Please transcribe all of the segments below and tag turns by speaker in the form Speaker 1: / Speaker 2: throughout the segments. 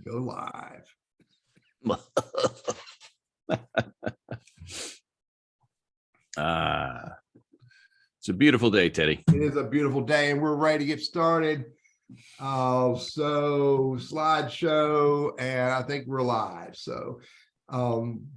Speaker 1: Go live.
Speaker 2: It's a beautiful day, Teddy.
Speaker 1: It is a beautiful day, and we're ready to get started. So slideshow, and I think we're live. So,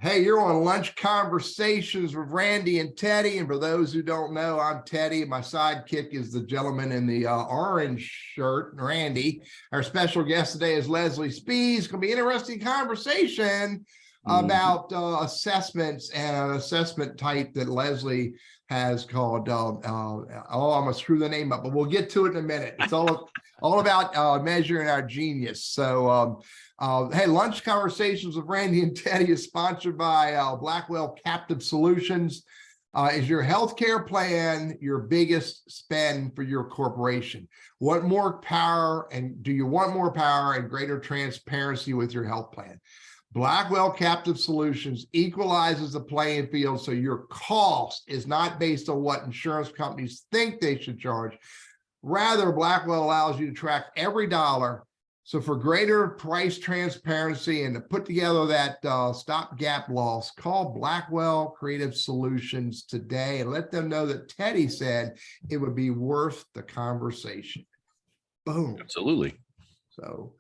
Speaker 1: hey, you're on Lunch Conversations with Randy and Teddy. And for those who don't know, I'm Teddy. My sidekick is the gentleman in the orange shirt, Randy. Our special guest today is Leslie Speas. It's going to be an interesting conversation about assessments and an assessment type that Leslie has called, I'm going to screw the name up, but we'll get to it in a minute. It's all about measuring our genius. So, hey, Lunch Conversations with Randy and Teddy is sponsored by Blackwell Captive Solutions. Is your healthcare plan your biggest spend for your corporation? What more power, and do you want more power and greater transparency with your health plan? Blackwell Captive Solutions equalizes the playing field so your cost is not based on what insurance companies think they should charge. Rather, Blackwell allows you to track every dollar. So for greater price transparency and to put together that stopgap loss, call Blackwell Creative Solutions today and let them know that Teddy said it would be worth the conversation. Boom.
Speaker 2: Absolutely.
Speaker 1: So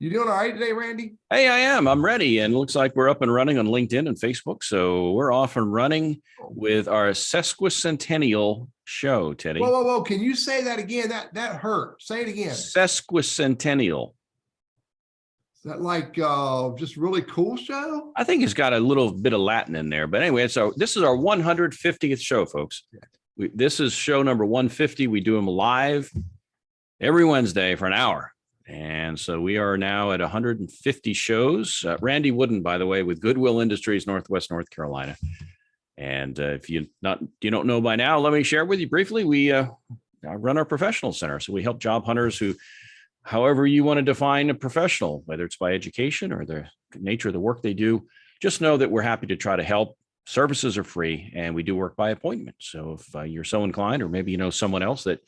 Speaker 1: you doing all right today, Randy?
Speaker 2: Hey, I am. I'm ready. And it looks like we're up and running on LinkedIn and Facebook. So we're off and running with our sesquicentennial show, Teddy.
Speaker 1: Whoa, whoa, whoa. Can you say that again? That hurt. Say it again.
Speaker 2: Sesquicentennial.
Speaker 1: Is that like just really cool show?
Speaker 2: I think it's got a little bit of Latin in there. But anyway, so this is our 150th show, folks. This is show number 150. We do them live every Wednesday for an hour. And so we are now at 150 shows. Randy Wooden, by the way, with Goodwill Industries, Northwest North Carolina. And if you don't know by now, let me share with you briefly. We run our professional center. So we help job hunters who, however you want to define a professional, whether it's by education or the nature of the work they do, just know that we're happy to try to help. Services are free, and we do work by appointment. So if you're so inclined, or maybe you know someone else that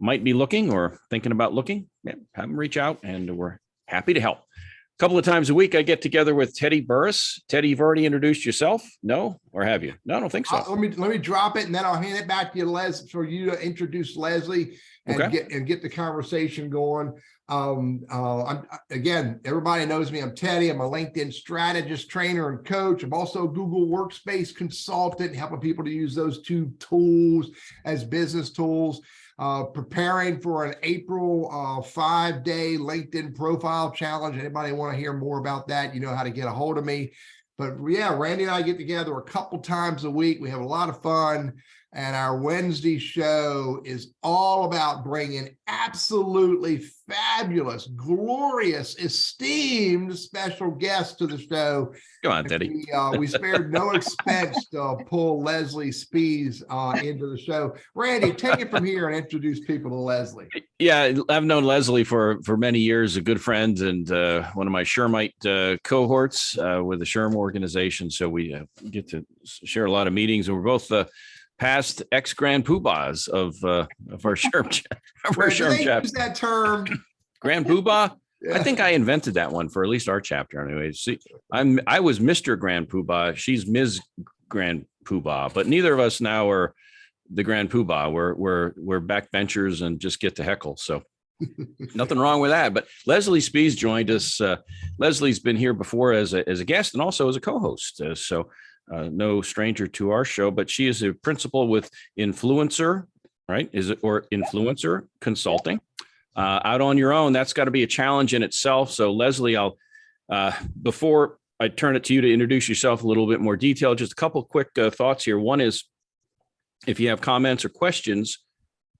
Speaker 2: might be looking or thinking about looking, have them reach out, and we're happy to help. A couple of times a week, I get together with Teddy Burriss. Teddy, you've already introduced yourself? No? Or have you? No, I don't think so.
Speaker 1: Let me drop it, and then I'll hand it back to you, Les, for you to introduce Leslie and get the conversation going. Again, everybody knows me. I'm Teddy. I'm a LinkedIn strategist, trainer, and coach. I'm also a Google Workspace consultant, helping people to use those two tools as business tools. Preparing for an April 5-day LinkedIn profile challenge. Anybody want to hear more about that? You know how to get a hold of me. But yeah, Randy and I get together a couple times a week. We have a lot of fun. And our Wednesday show is all about bringing absolutely fabulous, glorious, esteemed special guests to the show.
Speaker 2: Come on, Teddy.
Speaker 1: We spared no expense to pull Leslie Speas into the show. Randy, take it from here and introduce people to Leslie.
Speaker 2: Yeah, I've known Leslie for many years, a good friend and one of my Shermite cohorts with the Sherm organization. So we get to share a lot of meetings, and we're both past ex-grand poobahs of our Sherm chapter.
Speaker 1: Use that term?
Speaker 2: Grand poobah? Yeah. I think I invented that one for at least our chapter. Anyway, see, I was Mr. Grand Poobah. She's Ms. Grand Poobah, but neither of us now are the Grand Poobah. We're backbenchers and just get to heckle. So nothing wrong with that. But Leslie Speas joined us. Leslie's been here before as a guest and also as a co-host. No stranger to our show, but she is a principal with InfluencHeR, right? Or InfluencHeR Consulting. Out on your own, that's got to be a challenge in itself. So Leslie, before I turn it to you to introduce yourself a little bit more detail, just a couple quick thoughts here. One is, if you have comments or questions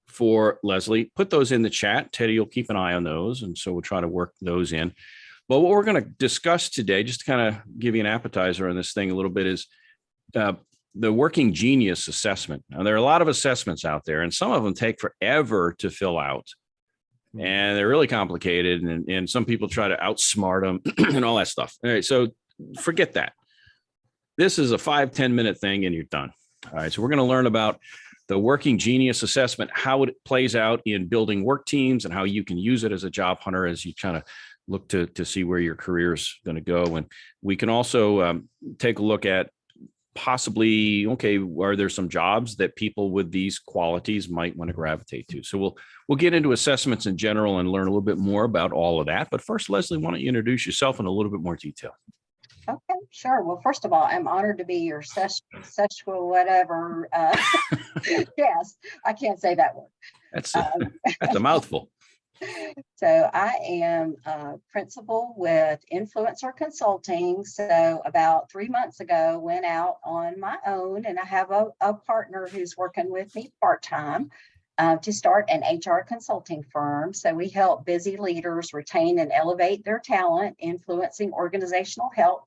Speaker 2: for Leslie, put those in the chat. Teddy will keep an eye on those, and so we'll try to work those in. But what we're going to discuss today, just to kind of give you an appetizer on this thing a little bit, is the working genius assessment. Now, there are a lot of assessments out there, and some of them take forever to fill out. And they're really complicated, and some people try to outsmart them and all that stuff. All right, so forget that. This is a 5-10 minute thing, and you're done. All right, so we're going to learn about the working genius assessment, how it plays out in building work teams and how you can use it as a job hunter as you kind of look to see where your career is going to go. And we can also take a look at possibly, okay, are there some jobs that people with these qualities might want to gravitate to? So we'll get into assessments in general and learn a little bit more about all of that. But first, Leslie, why don't you introduce yourself in a little bit more detail?
Speaker 3: Okay, sure. Well, first of all, I'm honored to be your sexual whatever. Yes, I can't say that word.
Speaker 2: That's a mouthful.
Speaker 3: So I am a principal with InfluencHeR Consulting. So about 3 months ago, went out on my own, and I have a partner who's working with me part-time to start an HR consulting firm. So we help busy leaders retain and elevate their talent, influencing organizational health.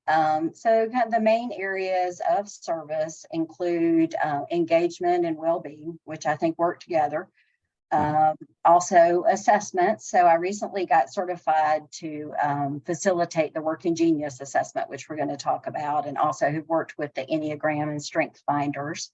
Speaker 3: So kind of the main areas of service include engagement and well-being, which I think work together. Also assessments. So I recently got certified to facilitate the Working Genius assessment, which we're going to talk about, and also have worked with the Enneagram and Strength Finders.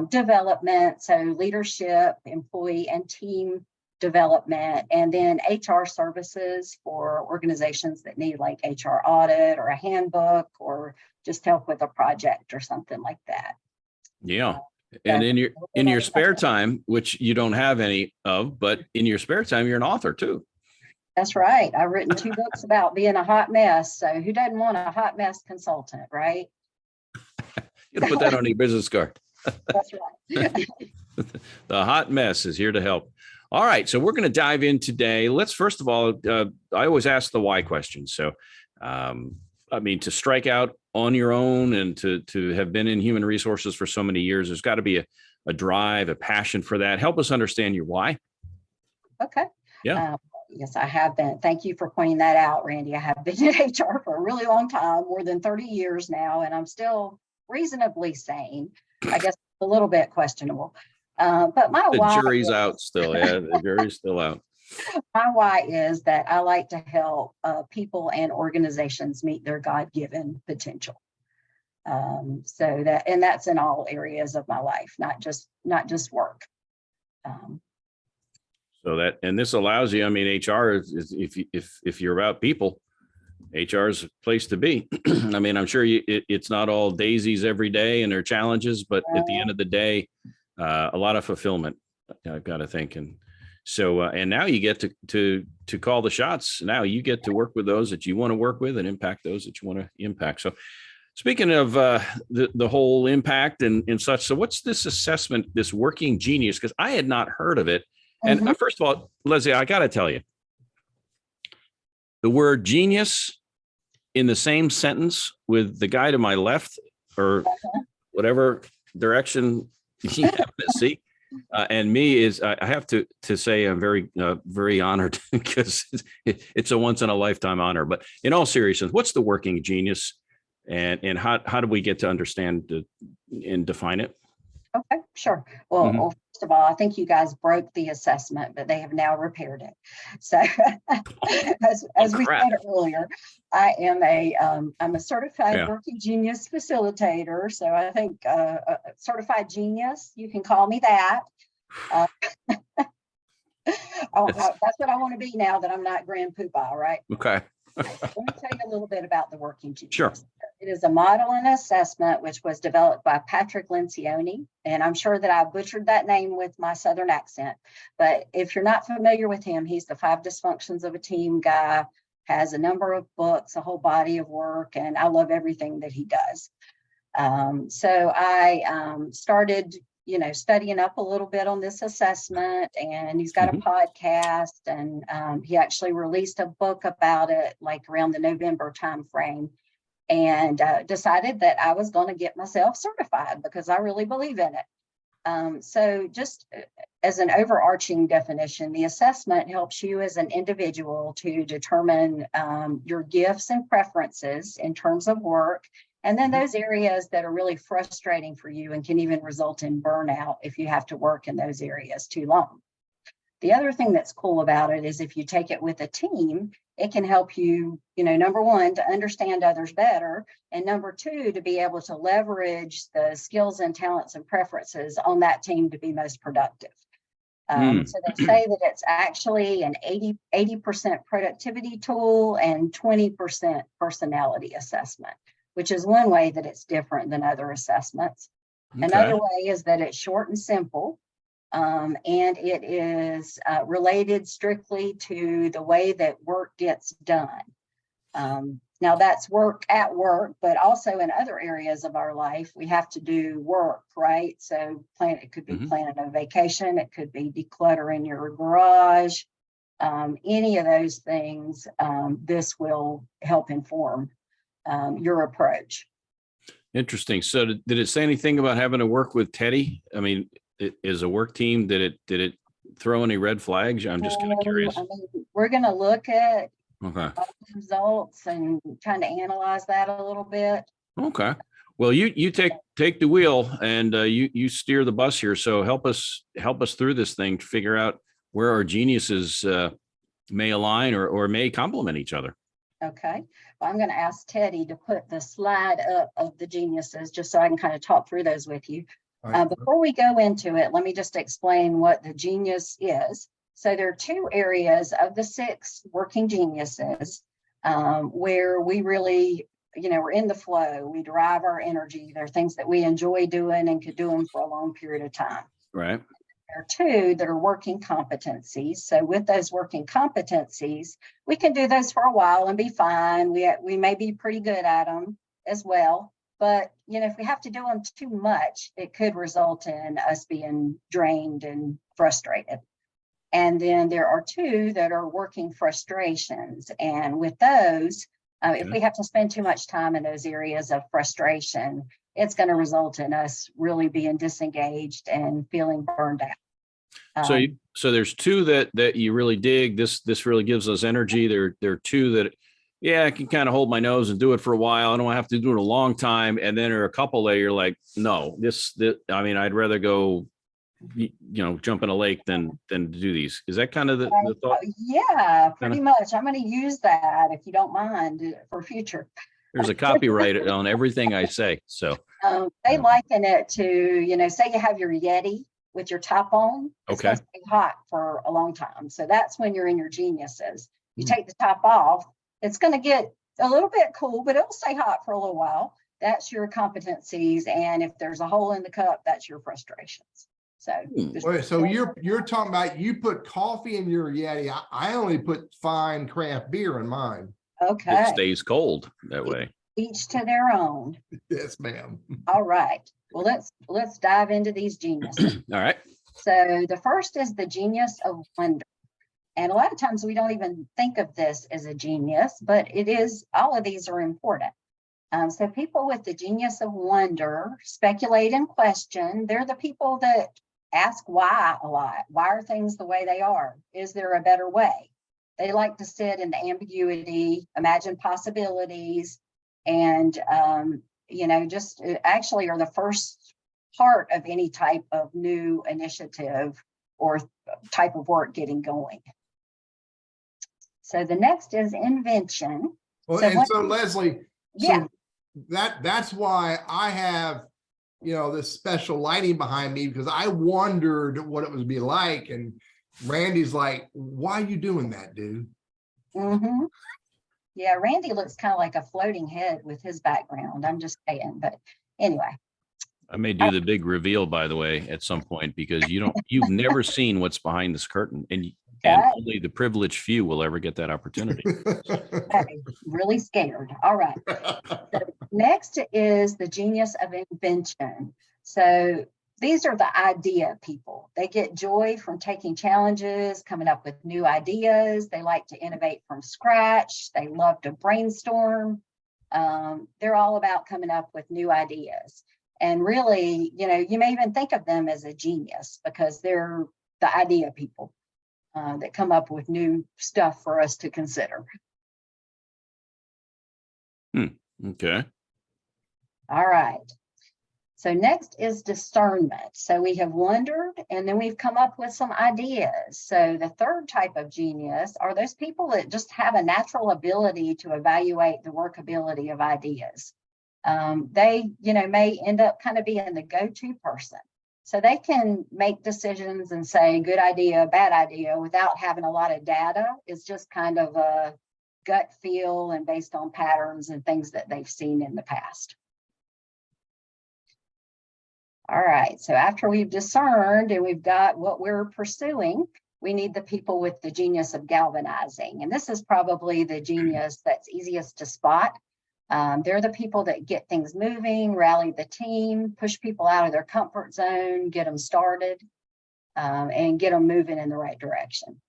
Speaker 3: Development, so leadership, employee and team development, and then HR services for organizations that need like HR audit or a handbook or just help with a project or something like that.
Speaker 2: Yeah. And in your spare time, which you don't have any of, but in your spare time, you're an author too.
Speaker 3: That's right. I've written 2 books about being a hot mess. So who doesn't want a hot mess consultant, right?
Speaker 2: You put that on your business card.
Speaker 3: That's right.
Speaker 2: The hot mess is here to help. All right. So we're going to dive in today. Let's first of all, I always ask the why question. So, I mean, to strike out on your own and to have been in human resources for so many years, there's got to be a drive, a passion for that. Help us understand your why.
Speaker 3: Okay.
Speaker 2: Yeah.
Speaker 3: Yes, I have been. Thank you for pointing that out, Randy. I have been in HR for a really long time, more than 30 years now, and I'm still reasonably sane. I guess a little bit questionable. But my why.
Speaker 2: The jury's out still. Yeah, the jury's still out.
Speaker 3: My why is that I like to help people and organizations meet their God-given potential. So that's in all areas of my life, not just work.
Speaker 2: So this allows you. I mean, HR is if you're about people, HR is a place to be. I mean, I'm sure it's not all daisies every day and there are challenges, but at the end of the day, a lot of fulfillment. I've got to think. And so, and now you get to call the shots. Now you get to work with those that you want to work with and impact those that you want to impact. So speaking of the whole impact and such, so what's this assessment, this Working Genius? Because I had not heard of it. And first of all, Leslie, I got to tell you, the word genius in the same sentence with the guy to my left or whatever direction you happen to see. And me is, I have to say I'm very, very honored because it's a once in a lifetime honor. But in all seriousness, what's the Working Genius, and how do we get to understand and define it?
Speaker 3: Okay, sure. Well, first of all, I think you guys broke the assessment, but they have now repaired it. So, as we said earlier, I'm a certified Working Genius facilitator. So I think certified genius, you can call me that. That's what I want to be now that I'm not Grand Poobah, right?
Speaker 2: Okay.
Speaker 3: Let me tell you a little bit about the Working Genius.
Speaker 2: Sure.
Speaker 3: It is a model and assessment which was developed by Patrick Lencioni, and I'm sure that I butchered that name with my Southern accent. But if you're not familiar with him, he's the 5 dysfunctions of a team guy, has a number of books, a whole body of work, and I love everything that he does. So I started, studying up a little bit on this assessment, and he's got a podcast, and he actually released a book about it like around the November timeframe, and decided that I was going to get myself certified because I really believe in it. So just as an overarching definition, the assessment helps you as an individual to determine your gifts and preferences in terms of work, and then those areas that are really frustrating for you and can even result in burnout if you have to work in those areas too long. The other thing that's cool about it is if you take it with a team, It can help you, number one, to understand others better, and number two, to be able to leverage the skills and talents and preferences on that team to be most productive. So they say that it's actually an 80% productivity tool and 20% personality assessment, which is one way that it's different than other assessments.
Speaker 2: Okay.
Speaker 3: Another way is that it's short and simple, and it is related strictly to the way that work gets done. Now that's work at work, but also in other areas of our life, we have to do work, right? So it could be planning a vacation, it could be decluttering your garage, any of those things. This will help inform your approach.
Speaker 2: Interesting. So did it say anything about having to work with Teddy? I mean, is a work team, did it throw any red flags? I'm just kind of curious.
Speaker 3: We're going to look at
Speaker 2: Okay.
Speaker 3: results and trying to analyze that a little bit.
Speaker 2: Okay. Well, you take the wheel and you steer the bus here. So help us through this thing to figure out where our geniuses may align or may complement each other.
Speaker 3: Okay. Well, I'm going to ask Teddy to put the slide up of the geniuses just so I can kind of talk through those with you. Before we go into it, let me just explain what the genius is. So there are two areas of the 6 working geniuses where we really, we're in the flow. We derive our energy. There are things that we enjoy doing and could do them for a long period of time.
Speaker 2: Right.
Speaker 3: There are 2 that are working competencies. So with those working competencies, we can do those for a while and be fine. We may be pretty good at them as well. But, if we have to do them too much, it could result in us being drained and frustrated. And then there are 2 that are working frustrations. And with those, if we have to spend too much time in those areas of frustration, it's going to result in us really being disengaged and feeling burned out.
Speaker 2: So there's 2 that you really dig. This really gives us energy. There are 2 that, I can kind of hold my nose and do it for a while. I don't have to do it a long time. And then there are a couple that you're like, no, I'd rather go, jump in a lake than to do these. Is that kind of the thought?
Speaker 3: Yeah, pretty much. I'm going to use that, if you don't mind, for future.
Speaker 2: There's a copyright on everything I say. So
Speaker 3: they liken it to, say you have your Yeti with your top on. It's going to be hot for a long time. So that's when you're in your geniuses. You take the top off, it's going to get a little bit cool, but it'll stay hot for a little while. That's your competencies. And if there's a hole in the cup, that's your frustrations. So
Speaker 1: you're talking about, you put coffee in your Yeti. I only put fine craft beer in mine.
Speaker 3: Okay.
Speaker 2: It stays cold that way.
Speaker 3: Each to their own.
Speaker 1: Yes, ma'am.
Speaker 3: All right. Well, let's dive into these geniuses.
Speaker 2: All right.
Speaker 3: So the first is the genius of wonder. And a lot of times we don't even think of this as a genius, but it is, all of these are important. So people with the genius of wonder speculate and question. They're the people that ask why a lot. Why are things the way they are? Is there a better way? They like to sit in the ambiguity, imagine possibilities, and, just actually are the first part of any type of new initiative or type of work getting going. So the next is invention.
Speaker 1: Well, so Leslie, that's why I have, this special lighting behind me, because I wondered what it would be like. And Randy's like, why are you doing that, dude?
Speaker 3: Mm-hmm. Yeah, Randy looks kind of like a floating head with his background. I'm just saying, but anyway.
Speaker 2: I may do the big reveal, by the way, at some point, because you've never seen what's behind this curtain, and only the privileged few will ever get that opportunity.
Speaker 3: Okay, really scared. All right. So next is the genius of invention. So these are the idea people. They get joy from taking challenges, coming up with new ideas. They like to innovate from scratch. They love to brainstorm. They're all about coming up with new ideas. And really, you may even think of them as a genius because they're the idea people that come up with new stuff for us to consider.
Speaker 2: Okay.
Speaker 3: All right. So next is discernment. So we have wondered, and then we've come up with some ideas. So the third type of genius are those people that just have a natural ability to evaluate the workability of ideas. They, may end up kind of being the go-to person. So they can make decisions and say good idea, bad idea without having a lot of data. It's just kind of a gut feel and based on patterns and things that they've seen in the past. All right, so after we've discerned and we've got what we're pursuing, we need the people with the genius of galvanizing. And this is probably the genius that's easiest to spot. They're the people that get things moving, rally the team, push people out of their comfort zone, get them started, and get them moving in the right direction.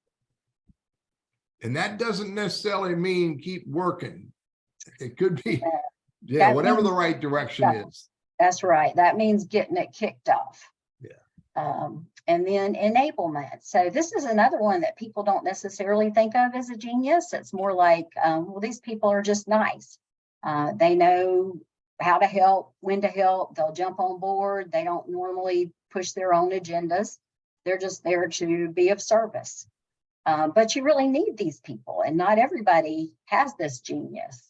Speaker 1: And that doesn't necessarily mean keep working. It could be, whatever the right direction is.
Speaker 3: That's right. That means getting it kicked off.
Speaker 1: Yeah.
Speaker 3: And then enablement. So this is another one that people don't necessarily think of as a genius. It's more like, well, these people are just nice. They know how to help, when to help. They'll jump on board. They don't normally push their own agendas. They're just there to be of service. But you really need these people, and not everybody has this genius.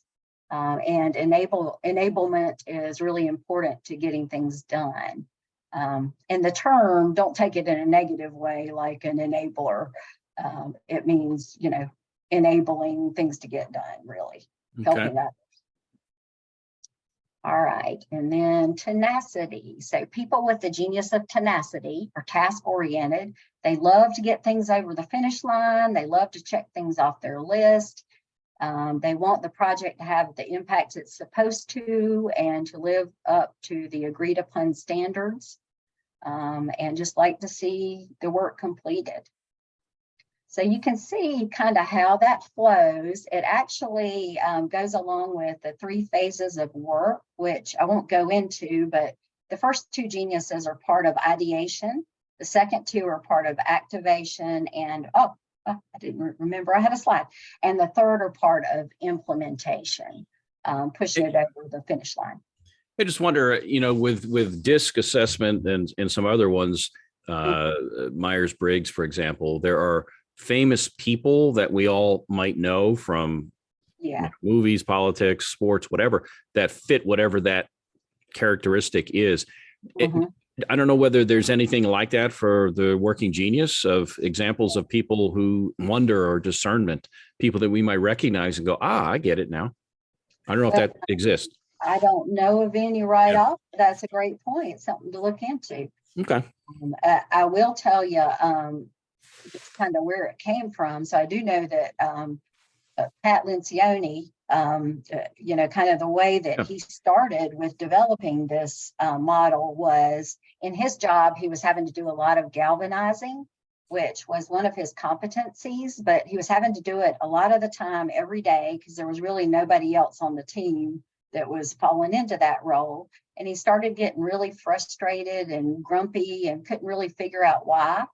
Speaker 3: And enablement is really important to getting things done. And the term, don't take it in a negative way, like an enabler. It means, enabling things to get done, really, helping others. All right, and then tenacity. So people with the genius of tenacity are task-oriented. They love to get things over the finish line. They love to check things off their list. They want the project to have the impact it's supposed to and to live up to the agreed upon standards, and just like to see the work completed. So you can see kind of how that flows. It actually goes along with the 3 phases of work, which I won't go into, but the first 2 geniuses are part of ideation. The second 2 are part of activation and, I didn't remember I had a slide. And the third are part of implementation, pushing it over the finish line.
Speaker 2: I just wonder, with DISC assessment and some other ones, Myers-Briggs, for example, there are famous people that we all might know from movies, politics, sports, whatever, that fit whatever that characteristic is. I don't know whether there's anything like that for the working genius, of examples of people who wonder or discernment, people that we might recognize and go, I get it now. I don't know if that exists.
Speaker 3: I don't know of any off. That's a great point. Something to look into.
Speaker 2: Okay.
Speaker 3: I will tell you, it's kind of where it came from. So I do know that Pat Lencioni, kind of the way that he started with developing this model was, in his job, he was having to do a lot of galvanizing, which was one of his competencies, but he was having to do it a lot of the time every day because there was really nobody else on the team that was falling into that role. And he started getting really frustrated and grumpy and couldn't really figure out why.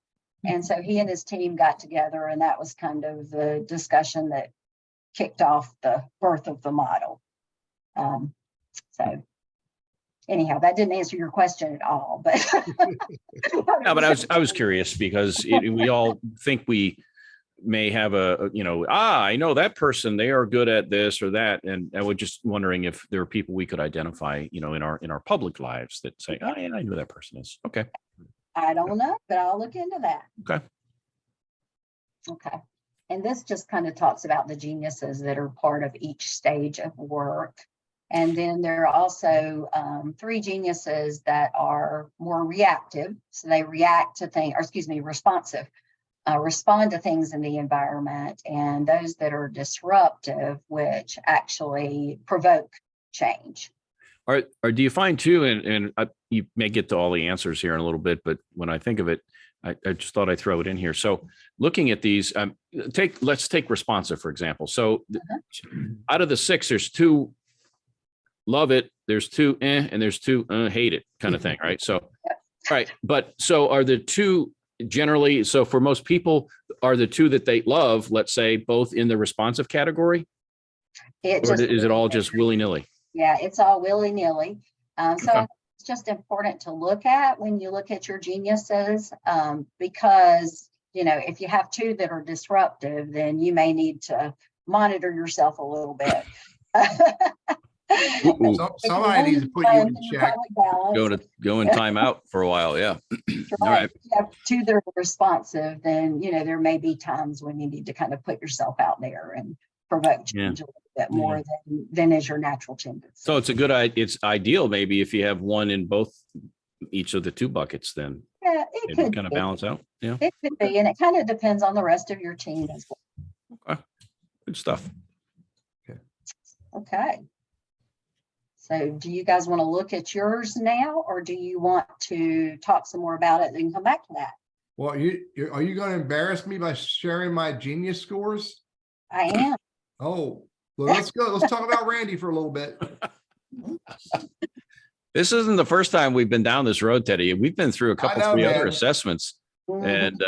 Speaker 3: And so he and his team got together, and that was kind of the discussion that kicked off the birth of the model. So anyhow, that didn't answer your question at all, but
Speaker 2: no, but I was curious because we all think we may have I know that person, they are good at this or that, and I was just wondering if there are people we could identify, in our public lives that say, oh yeah, I know that person is. Okay.
Speaker 3: I don't know, but I'll look into that. Okay. And this just kind of talks about the geniuses that are part of each stage of work. And then there are also 3 geniuses that are more reactive. So they react to things, responsive, respond to things in the environment, and those that are disruptive, which actually provoke change.
Speaker 2: Or do you find too, and you may get to all the answers here in a little bit, but when I think of it, I just thought I'd throw it in here. So looking at these, let's take responsive, for example. So out of the 6, there's 2 love it, there's 2 and there's 2 hate it kind of thing, right? So, right. But so are the 2 generally, so for most people, are the 2 that they love, let's say, both in the responsive category? Or is it all just willy-nilly?
Speaker 3: Yeah, it's all willy-nilly. So just important to look at when you look at your geniuses, because, you know, if you have two that are disruptive, then you may need to monitor yourself a little bit.
Speaker 2: Ooh,
Speaker 1: Somebody needs to put you in check.
Speaker 2: go in timeout for a while. Yeah. All right.
Speaker 3: If you have two that are responsive, then, you know, there may be times when you need to kind of put yourself out there and provoke change a little bit more than is your natural tendency.
Speaker 2: So it's ideal maybe if you have one in each of the two buckets, then
Speaker 3: Yeah, it could
Speaker 2: kind of balance out. Yeah.
Speaker 3: It could be, and it kind of depends on the rest of your team as well.
Speaker 2: Okay. Good stuff.
Speaker 3: Okay. So do you guys want to look at yours now, or do you want to talk some more about it and come back to that?
Speaker 1: Well, are you going to embarrass me by sharing my genius scores?
Speaker 3: I am.
Speaker 1: Oh, well, let's go. Let's talk about Randy for a little bit.
Speaker 2: This isn't the first time we've been down this road, Teddy. We've been through three other assessments, and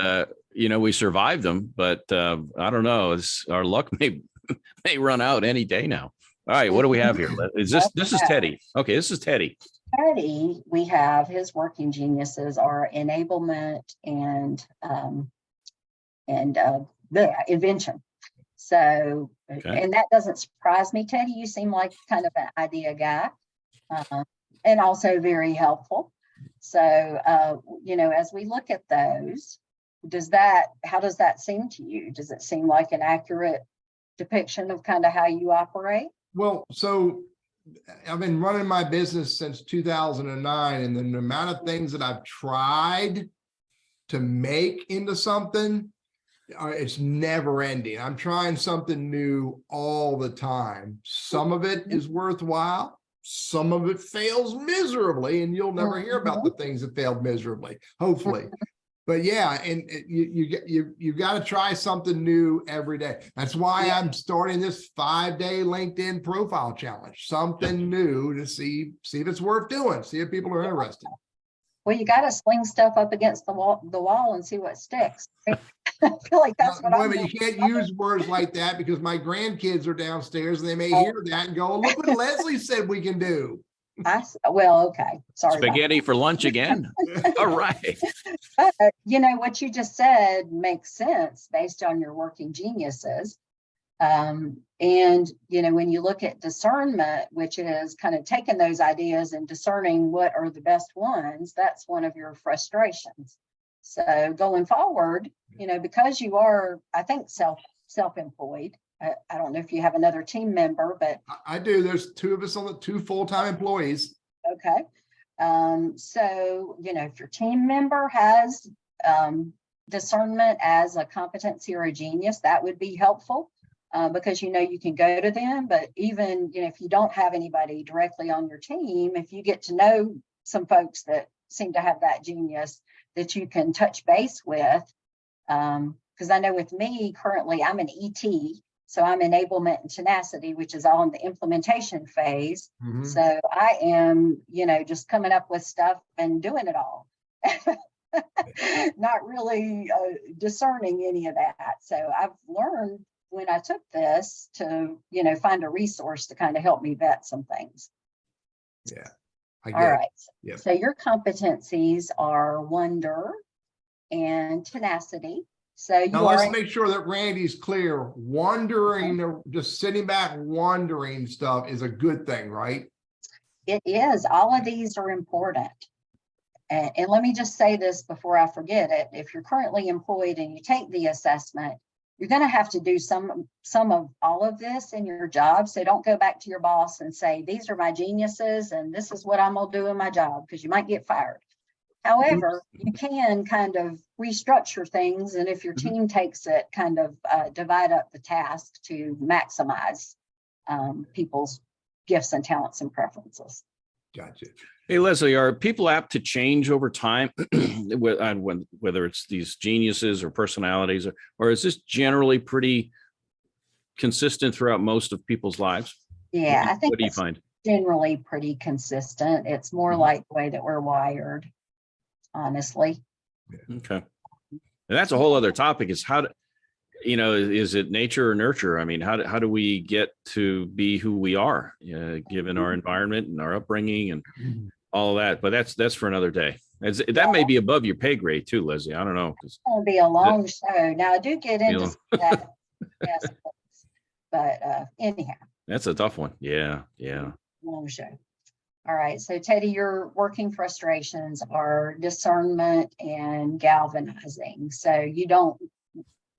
Speaker 2: you know, we survived them. But I don't know. Our luck may run out any day now. All right, what do we have here? This is Teddy. Okay, this is Teddy.
Speaker 3: Teddy, we have his working geniuses are enablement and invention. So, and that doesn't surprise me, Teddy. You seem like kind of an idea guy, and also very helpful. So, you know, as we look at those, how does that seem to you? Does it seem like an accurate depiction of kind of how you operate?
Speaker 1: Well, so I've been running my business since 2009, and the amount of things that I've tried to make into something, it's never ending. I'm trying something new all the time. Some of it is worthwhile. Some of it fails miserably, and you'll never hear about the things that failed miserably, hopefully. But yeah, and you got to try something new every day. That's why I'm starting this 5-day LinkedIn profile challenge, something new to see if it's worth doing, see if people are interested.
Speaker 3: Well, you got to sling stuff up against the wall and see what sticks. I feel like that's what I'm doing.
Speaker 1: You can't use words like that because my grandkids are downstairs and they may hear that and go, look what Leslie said we can do.
Speaker 3: Well, okay. Sorry.
Speaker 2: Spaghetti for lunch again. All right.
Speaker 3: You know, what you just said makes sense based on your working geniuses. And, you know, when you look at discernment, which is kind of taking those ideas and discerning what are the best ones, that's one of your frustrations. So going forward, you know, because you are, I think, self-employed, I don't know if you have another team member, but
Speaker 1: I do. There's two of us on two full-time employees.
Speaker 3: Okay. So, you know, if your team member has discernment as a competency or a genius, that would be helpful because, you know, you can go to them. But even, you know, if you don't have anybody directly on your team, if you get to know some folks that seem to have that genius that you can touch base with, because I know with me currently, I'm an ET. So I'm enablement and tenacity, which is all in the implementation phase. Mm-hmm. So I am, you know, just coming up with stuff and doing it all. Not really discerning any of that. So I've learned when I took this to, you know, find a resource to kind of help me vet some things.
Speaker 1: Yeah.
Speaker 3: All right. Yep. So your competencies are wonder and tenacity. So
Speaker 1: now let's make sure that Randy's clear. Wondering, just sitting back wondering stuff is a good thing, right?
Speaker 3: It is. All of these are important. And let me just say this before I forget it. If you're currently employed and you take the assessment, you're going to have to do some of all of this in your job. So don't go back to your boss and say, these are my geniuses and this is what I'm going to do in my job, because you might get fired. However, you can kind of restructure things, and if your team takes it, kind of divide up the task to maximize people's gifts and talents and preferences.
Speaker 1: Gotcha.
Speaker 2: Hey, Leslie, are people apt to change over time, whether it's these geniuses or personalities, or is this generally pretty consistent throughout most of people's lives?
Speaker 3: Yeah, I think
Speaker 2: what do you find?
Speaker 3: Generally pretty consistent. It's more like the way that we're wired. Honestly.
Speaker 2: Okay. And that's a whole other topic, is how to, you know, is it nature or nurture? I mean, how do we get to be who we are, given our environment and our upbringing? And all of that, but that's for another day. That may be above your pay grade too, Leslie. I don't know.
Speaker 3: It's going to be a long show. Now I do get into some of that, yes, but anyhow.
Speaker 2: That's a tough one. Yeah.
Speaker 3: Long show. All right. So Teddy, your working frustrations are discernment and galvanizing. So you don't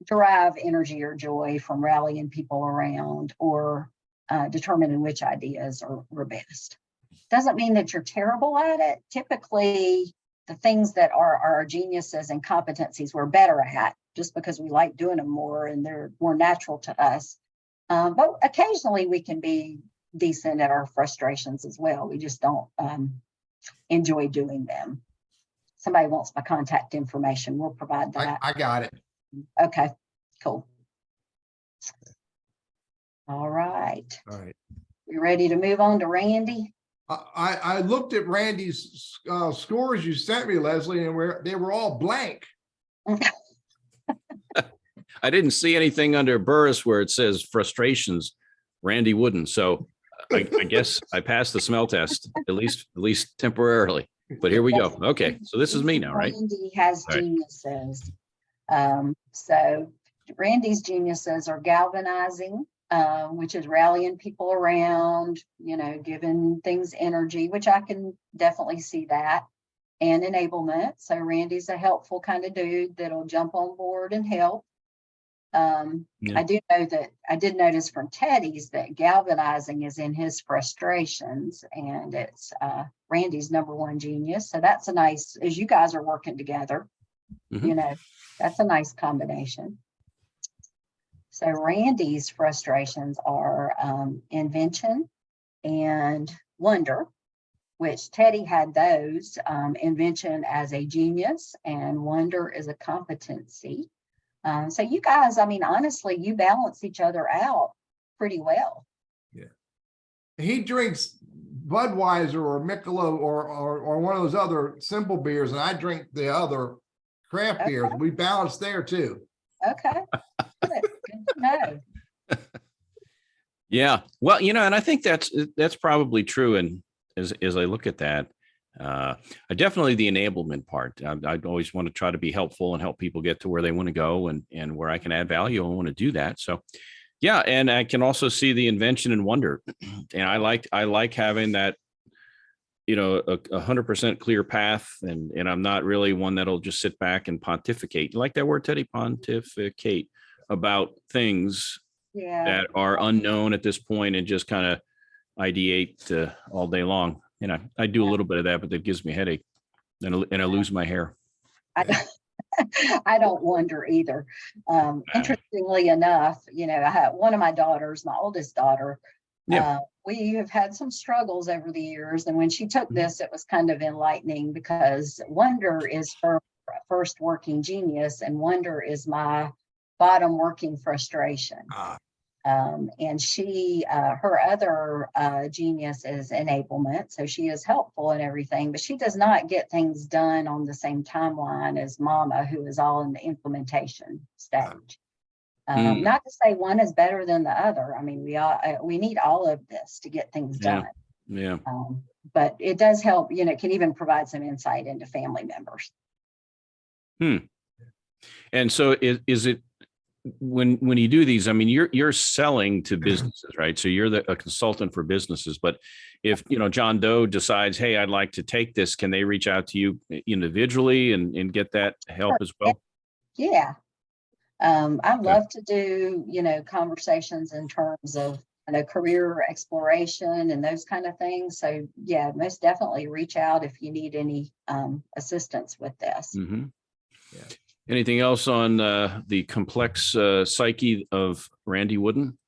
Speaker 3: derive energy or joy from rallying people around or determining which ideas are best. Doesn't mean that you're terrible at it. Typically, the things that are our geniuses and competencies we're better at just because we like doing them more and they're more natural to us. But occasionally we can be decent at our frustrations as well. We just don't enjoy doing them. Somebody wants my contact information. We'll provide that.
Speaker 1: I got it.
Speaker 3: Okay, cool. All right.
Speaker 1: All right.
Speaker 3: You ready to move on to Randy?
Speaker 1: I looked at Randy's scores you sent me, Leslie, and they were all blank.
Speaker 2: I didn't see anything under Burriss where it says frustrations. Randy wouldn't. So I guess I passed the smell test, at least temporarily. But here we go. Okay, so this is me now, right?
Speaker 3: Randy has geniuses. So Randy's geniuses are galvanizing, which is rallying people around, giving things energy, which I can definitely see that, and enablement. So Randy's a helpful kind of dude that'll jump on board and help. I did notice from Teddy's that galvanizing is in his frustrations, and it's Randy's number one genius. So that's a nice, as you guys are working together, that's a nice combination. So Randy's frustrations are invention and wonder, which Teddy had those, invention as a genius and wonder as a competency. So you guys, honestly, you balance each other out pretty well.
Speaker 1: Yeah. He drinks Budweiser or Michelob or one of those other simple beers, and I drink the other craft beers. We balance there too.
Speaker 3: Okay. Good to know.
Speaker 2: Yeah. Well, and I think that's probably true. And as I look at that, definitely the enablement part. I'd always want to try to be helpful and help people get to where they want to go and where I can add value. I want to do that. So yeah. And I can also see the invention and wonder. And I like having that, 100% clear path. And I'm not really one that'll just sit back and pontificate. You like that word, Teddy? Pontificate about things that are unknown at this point and just kind of ideate all day long. I do a little bit of that, but that gives me a headache and I lose my hair.
Speaker 3: I don't wonder either. Interestingly enough, I have one of my daughters, my oldest daughter, we have had some struggles over the years. And when she took this, it was kind of enlightening because wonder is her first working genius and wonder is my bottom working frustration. And she, her other genius is enablement. So she is helpful in everything, but she does not get things done on the same timeline as Mama, who is all in the implementation stage. Not to say one is better than the other. We need all of this to get things done.
Speaker 2: Yeah.
Speaker 3: But it does help, it can even provide some insight into family members.
Speaker 2: And so is it, when you do these, you're selling to businesses, right? So you're a consultant for businesses, but if, John Doe decides, hey, I'd like to take this, can they reach out to you individually and get that help as well?
Speaker 3: Yeah. I love to do, conversations in terms of career exploration and those kind of things. So yeah, most definitely reach out if you need any assistance with this.
Speaker 2: Mm-hmm. Yeah. Anything else on the complex psyche of Randy Wooden?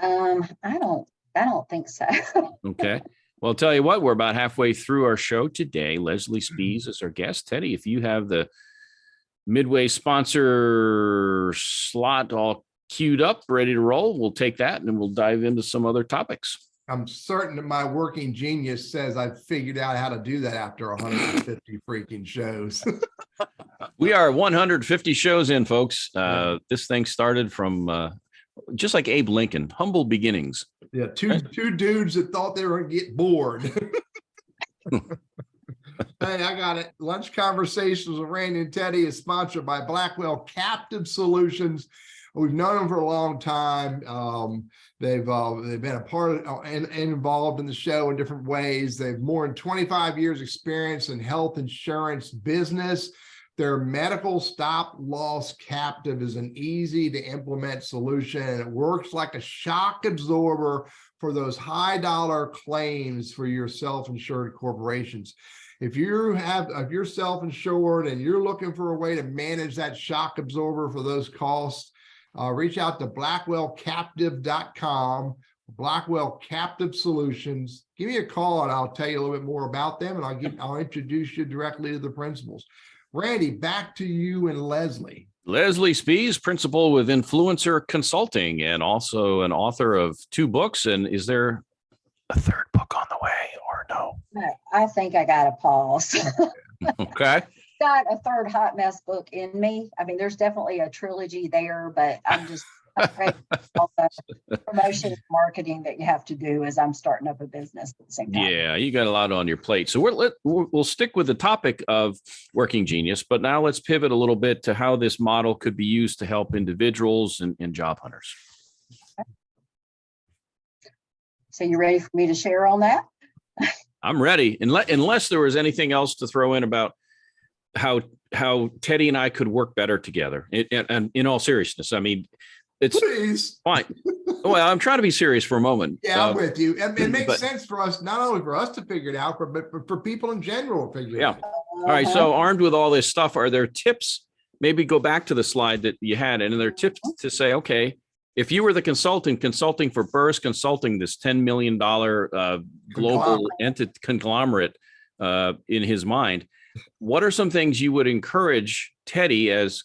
Speaker 3: I don't think so.
Speaker 2: Okay. Well, I'll tell you what, we're about halfway through our show today. Leslie Speas is our guest. Teddy, if you have the Midway sponsor slot all queued up, ready to roll, we'll take that and then we'll dive into some other topics.
Speaker 1: I'm certain that my working genius says I've figured out how to do that after 150 freaking shows.
Speaker 2: We are 150 shows in, folks. This thing started from just like Abe Lincoln, humble beginnings.
Speaker 1: Yeah, two dudes that thought they were going to get bored. Hey, I got it. Lunch Conversations with Randy and Teddy is sponsored by Blackwell Captive Solutions. We've known them for a long time. They've been a part of and involved in the show in different ways. They've more than 25 years experience in health insurance business. Their medical stop loss captive is an easy to implement solution, and it works like a shock absorber for those high dollar claims for your self-insured corporations. If you're self-insured and you're looking for a way to manage that shock absorber for those costs, reach out to blackwellcaptive.com, Blackwell Captive Solutions. Give me a call and I'll tell you a little bit more about them, and I'll introduce you directly to the principals. Randy, back to you and Leslie.
Speaker 2: Leslie Speas, principal with InfluencHeR Consulting and also an author of 2 books. And is there a 3rd book on the way or no?
Speaker 3: I think I got to pause.
Speaker 2: Okay.
Speaker 3: Got a 3rd hot mess book in me. I mean, there's definitely a trilogy there, but I'm just afraid of all the promotion and marketing that you have to do as I'm starting up a business at the same time.
Speaker 2: Yeah, you got a lot on your plate. So we'll stick with the topic of Working Genius, but now let's pivot a little bit to how this model could be used to help individuals and job hunters.
Speaker 3: So you ready for me to share on that?
Speaker 2: I'm ready. Unless there was anything else to throw in about how Teddy and I could work better together. And in all seriousness, I mean, it's
Speaker 1: Please.
Speaker 2: fine. Well, I'm trying to be serious for a moment.
Speaker 1: Yeah, I'm with you. It makes
Speaker 2: but-
Speaker 1: sense for us, not only for us to figure it out, but for people in general to figure it
Speaker 2: Yeah.
Speaker 1: out.
Speaker 2: All right. So armed with all this stuff, are there tips? Maybe go back to the slide that you had, and are there tips to say, okay, if you were the consulting for Burriss Consulting, this $10 million global entity conglomerate in his mind, what are some things you would encourage Teddy as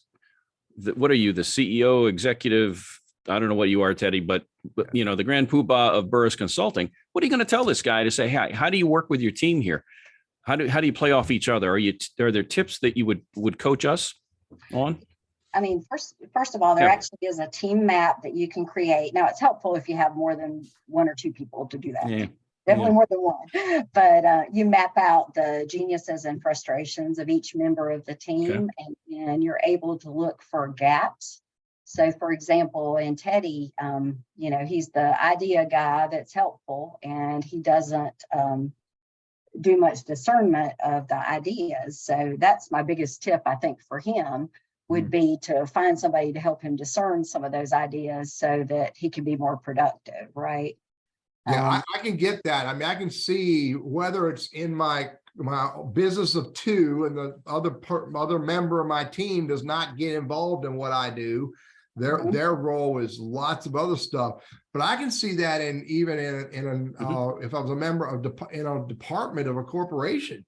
Speaker 2: what are you, the CEO, executive? I don't know what you are, Teddy, but you know, the grand poobah of Burriss Consulting. What are you going to tell this guy to say, hey, how do you work with your team here? How do you play off each other? Are there tips that you would coach us on?
Speaker 3: I mean, first of all, there actually is a team map that you can create. Now, it's helpful if you have more than 1 or 2 people to do that.
Speaker 2: Yeah.
Speaker 3: Definitely more than 1, but you map out the geniuses and frustrations of each member of the team, and you're able to look for gaps. So, for example, in Teddy, you know, he's the idea guy that's helpful, and he doesn't do much discernment of the ideas. So that's my biggest tip, I think, for him would be to find somebody to help him discern some of those ideas so that he can be more productive, right?
Speaker 1: Yeah, I can get that. I mean, I can see whether it's in my business of 2 and the other member of my team does not get involved in what I do. Their role is lots of other stuff, but I can see that if I was a member of in a department of a corporation.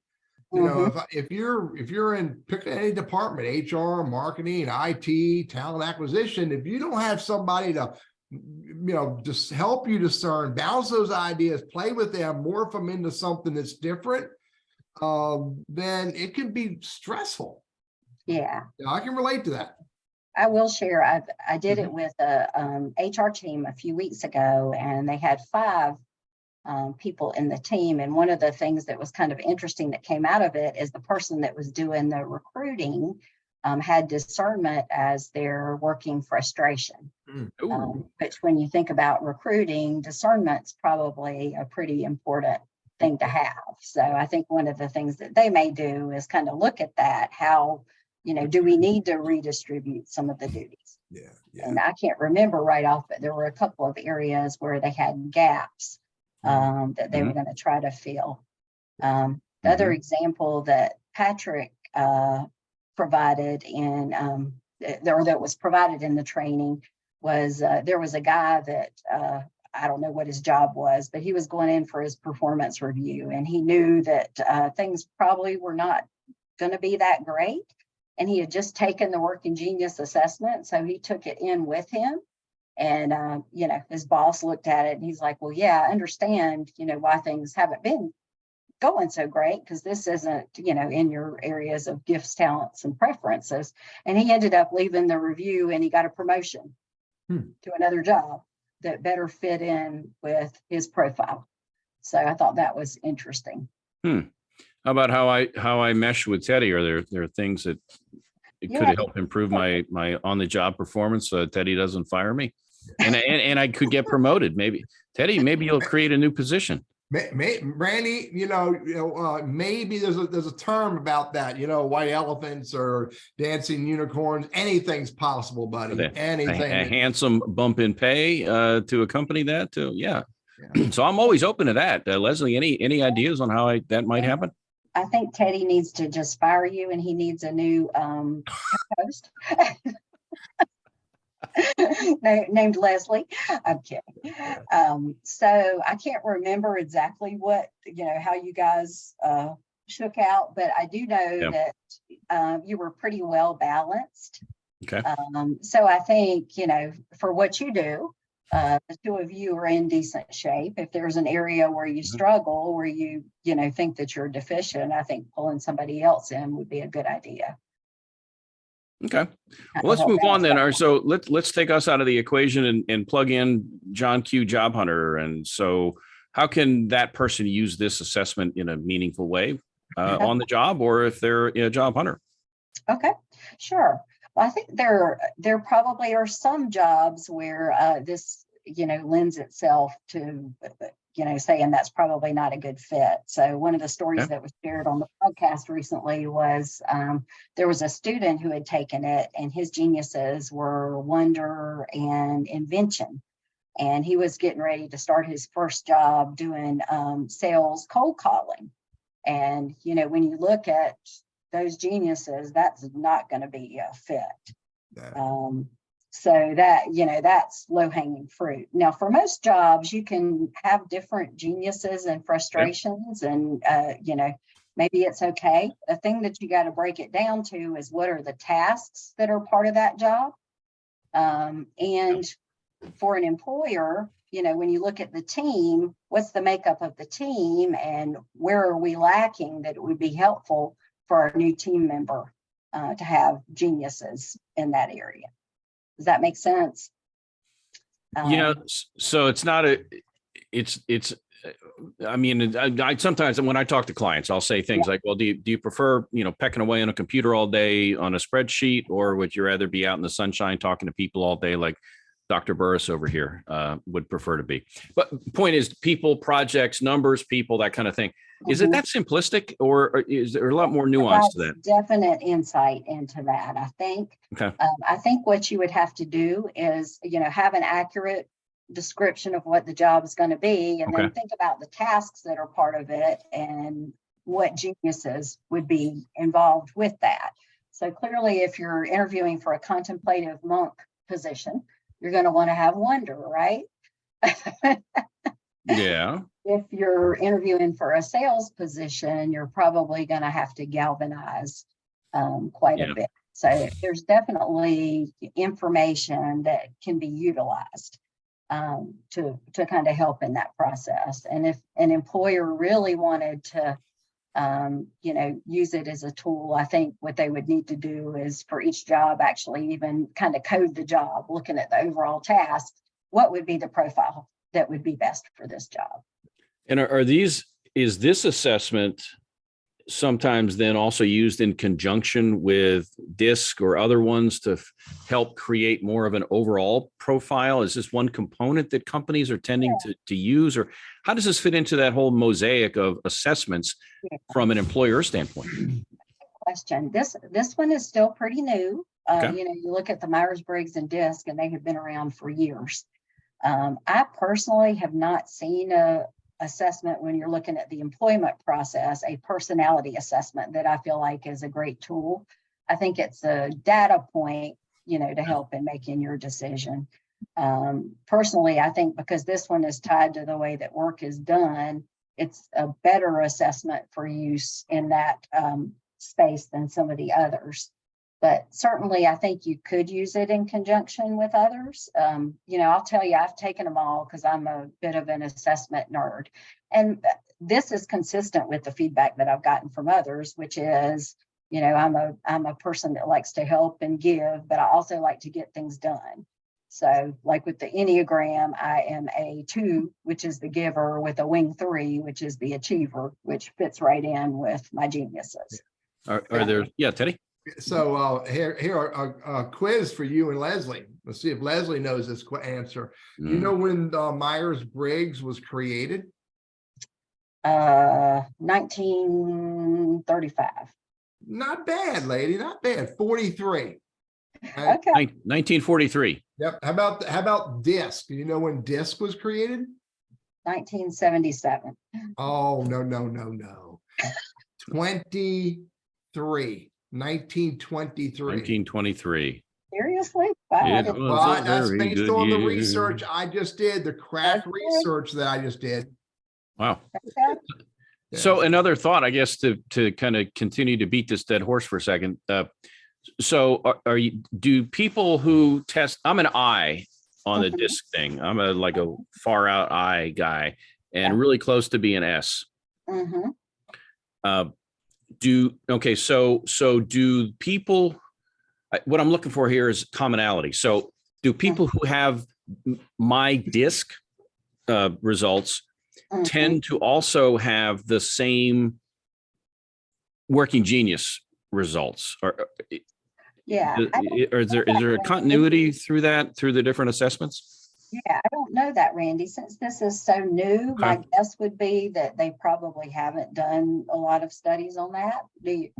Speaker 1: You know, if you're in pick any department, HR, marketing, IT, talent acquisition, if you don't have somebody to just help you discern, bounce those ideas, play with them, morph them into something that's different, then it can be stressful.
Speaker 3: Yeah,
Speaker 1: I can relate to that.
Speaker 3: I will share. I did it with a HR team a few weeks ago, and they had 5 people in the team. And one of the things that was kind of interesting that came out of it is the person that was doing the recruiting had discernment as their working frustration. Which when you think about recruiting, discernment's probably a pretty important thing to have. So I think one of the things that they may do is kind of look at that, how, do we need to redistribute some of the duties?
Speaker 1: Yeah.
Speaker 3: And I can't remember right off, but there were a couple of areas where they had gaps that they were going to try to fill. The other example that Patrick provided that was provided in the training was there was a guy that I don't know what his job was, but he was going in for his performance review, and he knew that things probably were not going to be that great. And he had just taken the Working Genius assessment, so he took it in with him. And his boss looked at it, and he's like, "Well, yeah, I understand, why things haven't been going so great, because this isn't, in your areas of gifts, talents, and preferences." And he ended up leaving the review, and he got a promotion to another job that better fit in with his profile. So I thought that was interesting.
Speaker 2: How about how I mesh with Teddy? Are there things that it
Speaker 3: Yeah.
Speaker 2: could help improve my on the job performance so Teddy doesn't fire me, and I could get promoted? Maybe Teddy, maybe you'll create a new position.
Speaker 1: Randy, maybe there's a term about that, white elephants or dancing unicorns. Anything's possible, buddy. Anything.
Speaker 2: A handsome bump in pay to accompany that too. Yeah. So I'm always open to that. Leslie, any ideas on how that might happen?
Speaker 3: I think Teddy needs to just fire you, and he needs a new host named Leslie. I'm kidding. So I can't remember exactly how you guys shook out, but I do know that you were pretty well balanced.
Speaker 2: Okay.
Speaker 3: So I think, for what you do, the two of you are in decent shape. If there's an area where you struggle, where you think that you're deficient, I think pulling somebody else in would be a good idea.
Speaker 2: Okay. Well, let's move on then. So let's take us out of the equation and plug in John Q. Job Hunter. And so how can that person use this assessment in a meaningful way on the job, or if they're a job hunter?
Speaker 3: Okay, sure. Well, I think there probably are some jobs where this, lends itself to, saying that's probably not a good fit. So one of the stories that was shared on the podcast recently was there was a student who had taken it, and his geniuses were wonder and invention. And he was getting ready to start his first job doing sales cold calling. And, when you look at those geniuses, that's not going to be a fit. So that's low hanging fruit. Now, for most jobs, you can have different geniuses and frustrations, and, maybe it's okay. The thing that you got to break it down to is what are the tasks that are part of that job. And for an employer, when you look at the team, what's the makeup of the team, and where are we lacking that it would be helpful for our new team member to have geniuses in that area. Does that make sense?
Speaker 2: So it's not I sometimes when I talk to clients, I'll say things like, well, do you prefer, pecking away on a computer all day on a spreadsheet, or would you rather be out in the sunshine talking to people all day like Dr. Burriss over here would prefer to be? But point is, people, projects, numbers, people, that kind of thing. Is it that simplistic, or is there a lot more nuance to that?
Speaker 3: Definite insight into that, I think.
Speaker 2: Okay.
Speaker 3: I think what you would have to do is, have an accurate description of what the job is going to be, and then think about the tasks that are part of it and what geniuses would be involved with that. So clearly, if you're interviewing for a contemplative monk position, you're going to want to have wonder, right?
Speaker 2: Yeah.
Speaker 3: If you're interviewing for a sales position, you're probably going to have to galvanize quite a bit. So there's definitely information that can be utilized to kind of help in that process. And if an employer really wanted to, use it as a tool, I think what they would need to do is for each job, actually even kind of code the job, looking at the overall task, what would be the profile that would be best for this job.
Speaker 2: And is this assessment sometimes then also used in conjunction with DISC or other ones to help create more of an overall profile? Is this one component that companies are tending to use, or how does this fit into that whole mosaic of assessments from an employer standpoint?
Speaker 3: Question. This one is still pretty new. You look at the Myers-Briggs and DISC, and they have been around for years. I personally have not seen a assessment when you're looking at the employment process, a personality assessment that I feel like is a great tool. I think it's a data point, to help in making your decision. Personally, I think because this one is tied to the way that work is done, it's a better assessment for use in that space than some of the others. But certainly, I think you could use it in conjunction with others. I'll tell you, I've taken them all because I'm a bit of an assessment nerd. And this is consistent with the feedback that I've gotten from others, which is, I'm a person that likes to help and give, but I also like to get things done. So like with the Enneagram, I am a 2, which is the giver, with a wing 3, which is the achiever, which fits right in with my geniuses.
Speaker 2: Are there, Teddy?
Speaker 1: So here are a quiz for you and Leslie. Let's see if Leslie knows this answer. Do you know when Myers-Briggs was created?
Speaker 3: 1935.
Speaker 1: Not bad, lady. Not bad. 43.
Speaker 3: Okay.
Speaker 2: 1943.
Speaker 1: Yep. How about DISC? Do you know when DISC was created?
Speaker 3: 1977.
Speaker 1: Oh, no. 23. 1923.
Speaker 2: 1923.
Speaker 3: Seriously? Wow.
Speaker 1: But that's based on the research I just did, the craft research that I just did.
Speaker 2: Wow.
Speaker 3: Okay.
Speaker 1: Yeah.
Speaker 2: So another thought, I guess, to kind of continue to beat this dead horse for a second. So do people who test, I'm an I on the DISC thing. I'm like a far out I guy and really close to being S. So do people, what I'm looking for here is commonality. So do people who have my DISC results tend to also have the same working genius results?
Speaker 3: Yeah.
Speaker 2: Is there a continuity through the different assessments?
Speaker 3: Yeah, I don't know that, Randy. Since this is so new, my guess would be that they probably haven't done a lot of studies on that. When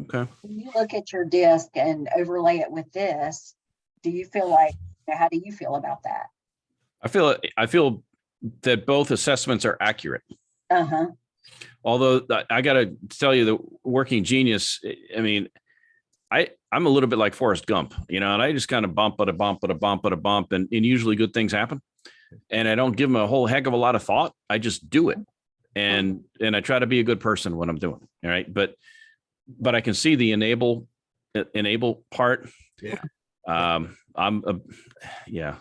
Speaker 3: you look at your DISC and overlay it with this, do you feel like, how do you feel about that?
Speaker 2: I feel that both assessments are accurate. Although I got to tell you, the working genius, I mean, I'm a little bit like Forrest Gump, and I just kind of bump, and usually good things happen. And I don't give them a whole heck of a lot of thought. I just do it. And I try to be a good person when I'm doing it. All right. But I can see the enable part.
Speaker 1: Yeah.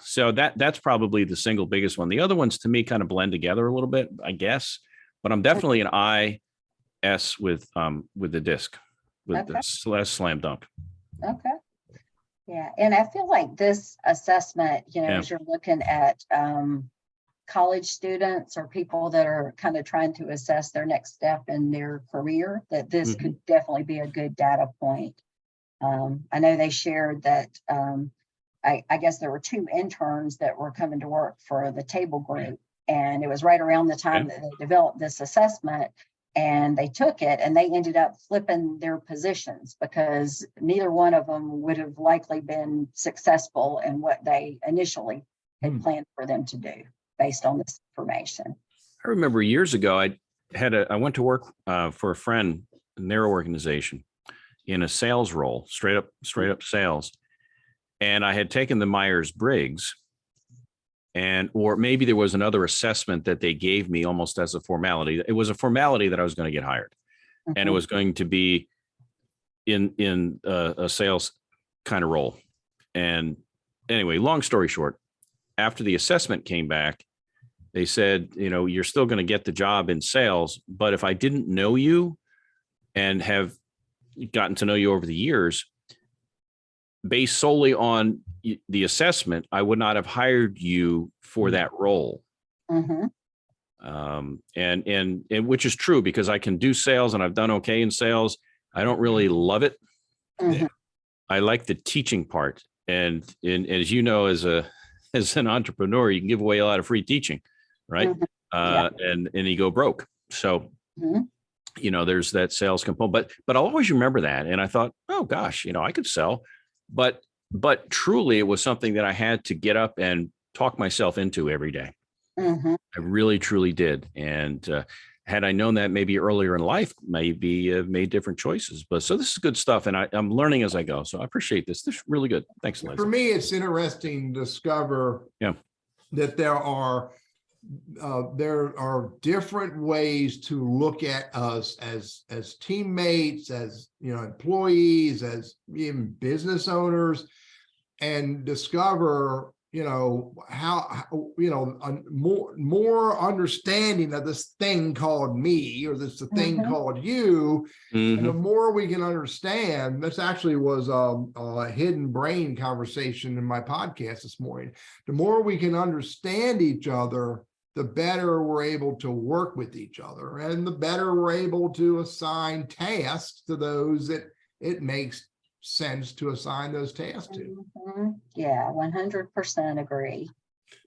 Speaker 2: So that's probably the single biggest one. The other ones to me kind of blend together a little bit, I guess, but I'm definitely an IS with the DISC, with the slam dunk.
Speaker 3: Okay. Yeah. And I feel like this assessment, as you're looking at college students or people that are kind of trying to assess their next step in their career, that this could definitely be a good data point. I know they shared that I guess there were 2 interns that were coming to work for the table group, and it was right around the time that they developed this assessment, and they took it and they ended up flipping their positions because neither one of them would have likely been successful in what they initially had planned for them to do based on this information.
Speaker 2: I remember years ago, I went to work for a friend in their organization in a sales role, straight up sales. And I had taken the Myers-Briggs, or maybe there was another assessment that they gave me almost as a formality. It was a formality that I was going to get hired, and it was going to be in a sales kind of role. And anyway, long story short, after the assessment came back, they said, you're still going to get the job in sales, but if I didn't know you and have gotten to know you over the years, based solely on the assessment, I would not have hired you for that role. And which is true, because I can do sales and I've done okay in sales. I don't really love it. I like the teaching part. And as you know, as an entrepreneur, you can give away a lot of free teaching, right? And you go broke. So, there's that sales component, but I'll always remember that. And I thought, oh gosh, I could sell. But truly, it was something that I had to get up and talk myself into every day. I really, truly did. And had I known that maybe earlier in life, maybe made different choices. So this is good stuff. And I'm learning as I go. So I appreciate this. This is really good. Thanks, Leslie. For
Speaker 1: me, it's interesting to discover that there are different ways to look at us as teammates, as employees, as even business owners, and discover more understanding of this thing called me, or this thing called you. And the more we can understand, this actually was a hidden brain conversation in my podcast this morning. The more we can understand each other, the better we're able to work with each other, and the better we're able to assign tasks to those that it makes sense to assign those tasks to.
Speaker 3: Yeah, 100% agree.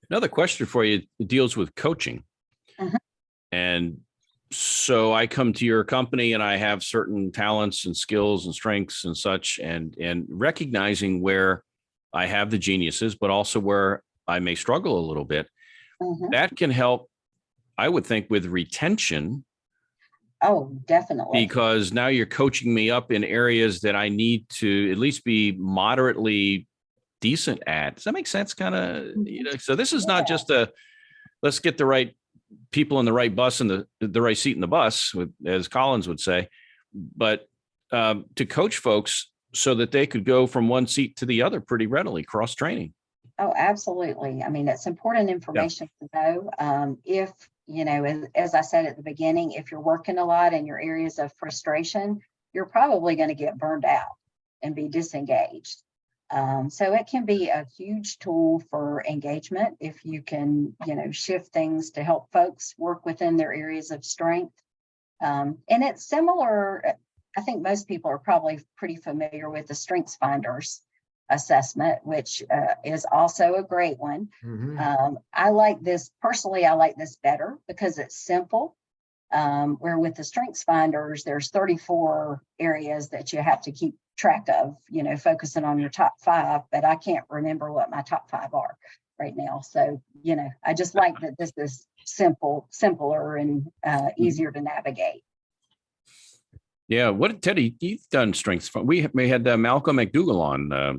Speaker 2: Another question for you deals with coaching. And so I come to your company and I have certain talents and skills and strengths and such, and recognizing where I have the geniuses, but also where I may struggle a little bit. That can help, I would think, with retention.
Speaker 3: Oh, definitely.
Speaker 2: Because now you're coaching me up in areas that I need to at least be moderately decent at. Does that make sense? Kind of, so this is not just let's get the right people in the right bus and the right seat in the bus, as Collins would say, but to coach folks so that they could go from one seat to the other pretty readily, cross training.
Speaker 3: Oh, absolutely. I mean, it's important information to know. If, as I said at the beginning, if you're working a lot in your areas of frustration, you're probably going to get burned out and be disengaged. So it can be a huge tool for engagement if you can, shift things to help folks work within their areas of strength. And it's similar. I think most people are probably pretty familiar with the Strengths Finders assessment, which is also a great one. I like this better because it's simple. Where with the Strengths Finders, there's 34 areas that you have to keep track of, focusing on your top 5, but I can't remember what my top 5 are right now. So, I just like that this is simpler and easier to navigate.
Speaker 2: Yeah. Teddy, you've done strengths. We had Malcolm McDougall on a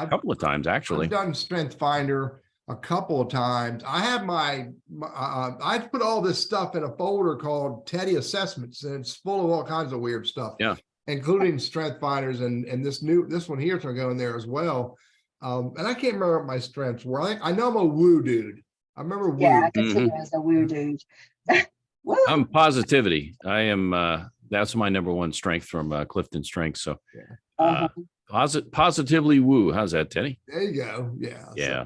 Speaker 2: couple of times, actually.
Speaker 1: I've done Strength Finder a couple of times. I have I put all this stuff in a folder called Teddy Assessments, and it's full of all kinds of weird stuff.
Speaker 2: Yeah.
Speaker 1: Including Strength Finders, and this one here is going to go in there as well. And I can't remember what my strengths were. I know I'm a woo dude. I remember woo.
Speaker 3: Yeah, I can see you as a woo dude.
Speaker 2: I'm positivity. I am. That's my number one strength from Clifton Strength. So positively woo. How's that, Teddy?
Speaker 1: There you go. Yeah.
Speaker 2: Yeah.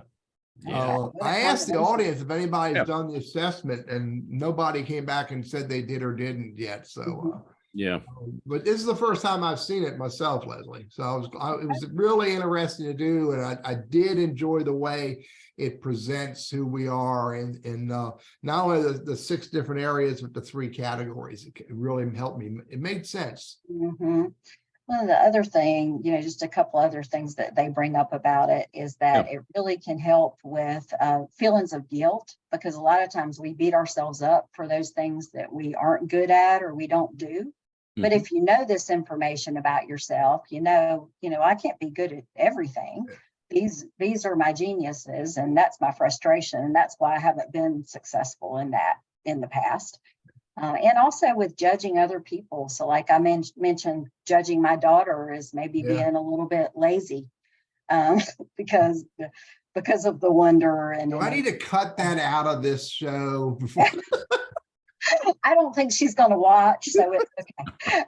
Speaker 1: I asked the audience if anybody's done the assessment, and nobody came back and said they did or didn't yet. So but this is the first time I've seen it myself, Leslie. So it was really interesting to do, and I did enjoy the way it presents who we are in not only the 6 different areas, but the 3 categories. It really helped me. It made sense.
Speaker 3: Well, the other thing, just a couple other things that they bring up about it is that it really can help with feelings of guilt, because a lot of times we beat ourselves up for those things that we aren't good at or we don't do. But if you know this information about yourself, I can't be good at everything. These are my geniuses, and that's my frustration. And that's why I haven't been successful in that in the past. And also with judging other people. So like I mentioned, judging my daughter as maybe being a little bit lazy because of the wonder. And
Speaker 1: I need to cut that out of this show.
Speaker 3: I don't think she's going to watch, so it's okay.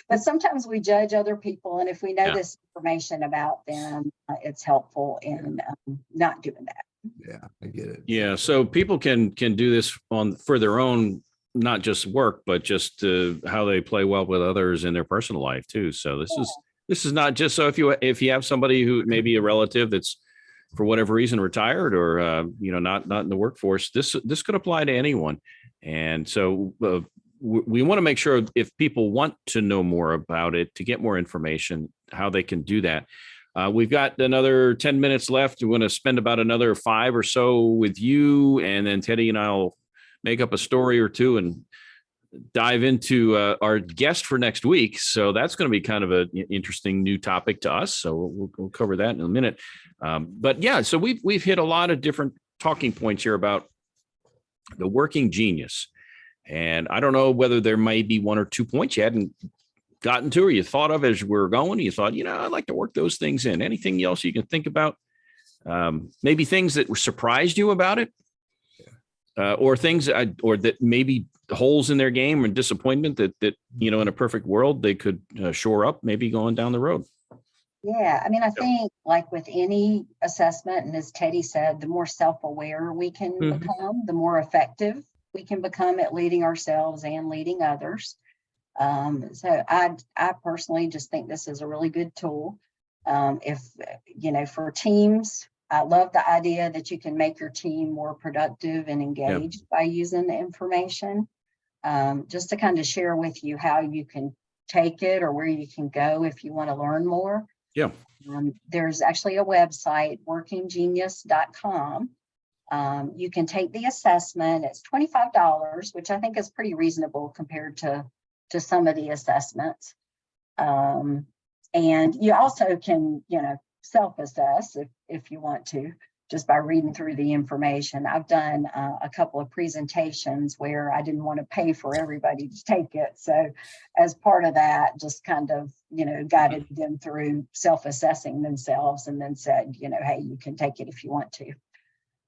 Speaker 3: But sometimes we judge other people, and if we know this information about them, it's helpful in not doing that.
Speaker 1: Yeah, I get it.
Speaker 2: Yeah, so people can do this for their own, not just work, but just how they play well with others in their personal life too. So this is not just so if you have somebody who may be a relative that's for whatever reason retired or not in the workforce, this could apply to anyone. And so we want to make sure if people want to know more about it, to get more information, how they can do that. We've got another 10 minutes left. We're going to spend about another 5 or so with you, and then Teddy and I'll make up a story or two and dive into our guest for next week. So that's going to be kind of an interesting new topic to us. So we'll cover that in a minute. But yeah, so we've hit a lot of different talking points here about the working genius. And I don't know whether there may be 1 or 2 points you hadn't gotten to or you thought of as we're going. You thought, I'd like to work those things in. Anything else you can think about maybe things that surprised you about it, or things or that maybe holes in their game and disappointment that in a perfect world they could shore up, maybe going down the road.
Speaker 3: Yeah, I mean, I think like with any assessment, and as Teddy said, the more self-aware we can become, the more effective we can become at leading ourselves and leading others. So I personally just think this is a really good tool. If, for teams, I love the idea that you can make your team more productive and engaged by using the information. Just to kind of share with you how you can take it or where you can go if you want to learn more.
Speaker 2: Yeah.
Speaker 3: There's actually a website, workinggenius.com. You can take the assessment. It's $25, which I think is pretty reasonable compared to some of the assessments. And you also can, self-assess if you want to, just by reading through the information. I've done a couple of presentations where I didn't want to pay for everybody to take it. So as part of that, just kind of, guided them through self-assessing themselves and then said, hey, you can take it if you want to.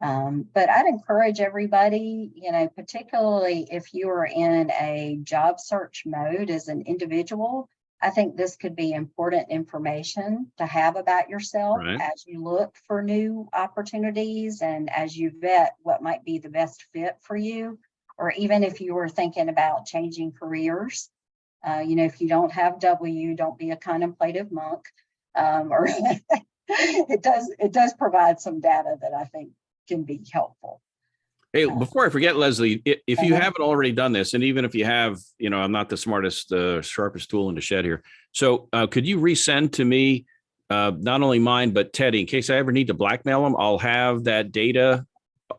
Speaker 3: But I'd encourage everybody, particularly if you are in a job search mode as an individual, I think this could be important information to have about yourself as you look for new opportunities and as you vet what might be the best fit for you, or even if you were thinking about changing careers. If you don't have W, don't be a contemplative monk. Or it does provide some data that I think can be helpful.
Speaker 2: Hey, before I forget, Leslie, if you haven't already done this, and even if you have, I'm not the smartest, sharpest tool in the shed here. So could you resend to me not only mine, but Teddy, in case I ever need to blackmail him, I'll have that data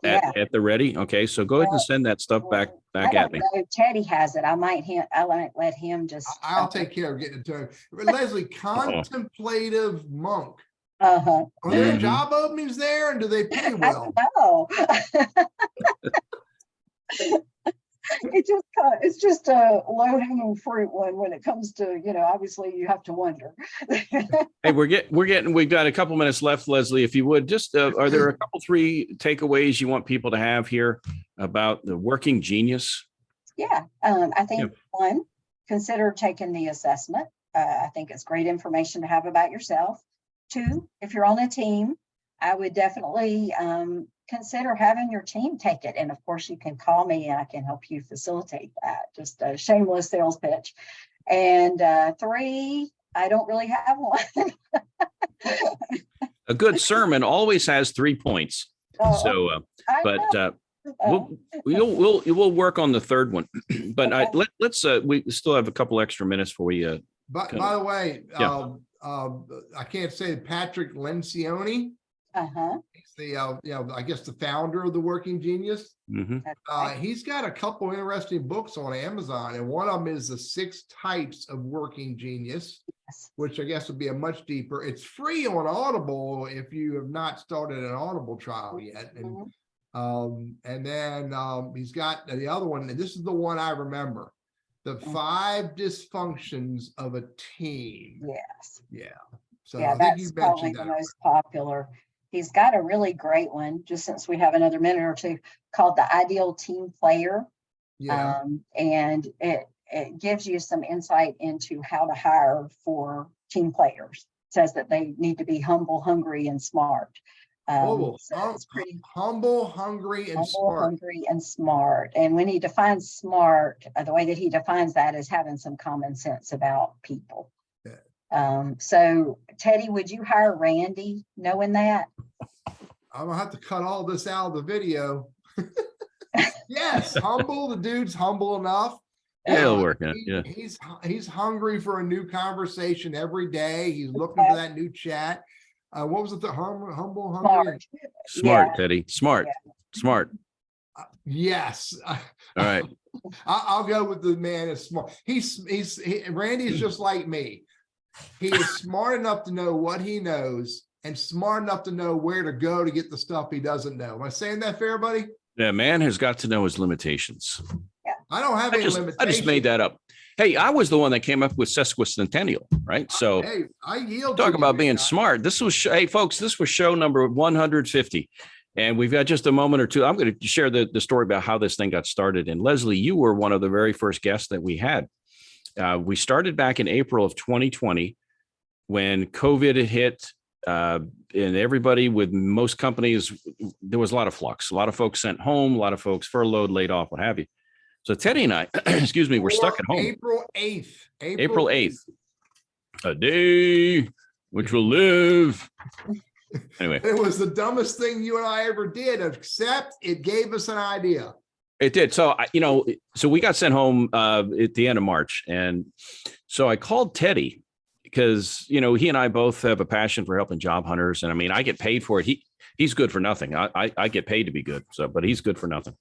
Speaker 2: at the ready. Okay, so go ahead and send that stuff back at me.
Speaker 3: If Teddy has it, I might let him just.
Speaker 1: I'll take care of getting it to him. Leslie, contemplative monk.
Speaker 3: Uh-huh.
Speaker 1: Are there job openings there, and do they pay well?
Speaker 3: No. It's just a low-hanging fruit one when it comes to, obviously you have to wonder.
Speaker 2: Hey, we've got a couple minutes left, Leslie. If you would just, are there a couple, 3 takeaways you want people to have here about the working genius?
Speaker 3: Yeah, I think one, consider taking the assessment. I think it's great information to have about yourself. 2, if you're on a team, I would definitely consider having your team take it. And of course, you can call me and I can help you facilitate that. Just a shameless sales pitch. And 3, I don't really have one.
Speaker 2: A good sermon always has 3 points. So, we'll work on the third one. But let's we still have a couple extra minutes before we.
Speaker 1: By the way, I can't say Patrick Lencioni. He's the I guess the founder of the Working Genius. He's got a couple interesting books on Amazon, and one of them is the 6 types of working genius, which I guess would be a much deeper. It's free on Audible if you have not started an Audible trial yet. And then he's got the other one, and this is the one I remember. The 5 dysfunctions of a team.
Speaker 3: Yes.
Speaker 1: Yeah. So
Speaker 3: yeah, that's probably the most popular. He's got a really great one, just since we have another minute or two, called The Ideal Team Player.
Speaker 1: Yeah.
Speaker 3: And it gives you some insight into how to hire for team players. It says that they need to be humble, hungry, and smart.
Speaker 1: So it's pretty humble, hungry, and smart.
Speaker 3: And when he defines smart, the way that he defines that is having some common sense about people. So Teddy, would you hire Randy knowing that?
Speaker 1: I'm gonna have to cut all this out of the video. Yes, humble. The dude's humble enough.
Speaker 2: Yeah, it'll work out. Yeah.
Speaker 1: He's hungry for a new conversation every day. He's looking for that new chat. What was it? The humble, hungry,
Speaker 2: smart, Teddy. Smart.
Speaker 1: Yes.
Speaker 2: All right.
Speaker 1: I'll go with the man is smart. Randy is just like me. He is smart enough to know what he knows and smart enough to know where to go to get the stuff he doesn't know. Am I saying that fair, buddy?
Speaker 2: Yeah, man has got to know his limitations.
Speaker 3: Yeah.
Speaker 1: I don't have any limitations.
Speaker 2: I just made that up. Hey, I was the one that came up with sesquicentennial, right? So
Speaker 1: Hey, I yield.
Speaker 2: talk
Speaker 1: to you,
Speaker 2: about
Speaker 1: man.
Speaker 2: being smart. This was, hey, folks, this was show number 150. And we've got just a moment or two. I'm going to share the story about how this thing got started. And Leslie, you were one of the very first guests that we had. We started back in April of 2020 when COVID had hit. And everybody with most companies, there was a lot of flux. A lot of folks sent home, a lot of folks furloughed, laid off, what have you. So Teddy and I, excuse me, we're stuck at home.
Speaker 1: April 8th.
Speaker 2: April 8th. A day which will live. Anyway.
Speaker 1: It was the dumbest thing you and I ever did, except it gave us an idea.
Speaker 2: It did. So, so we got sent home at the end of March. And so I called Teddy because, he and I both have a passion for helping job hunters. And I mean, I get paid for it. He's good for nothing. I get paid to be good. So, but he's good for nothing.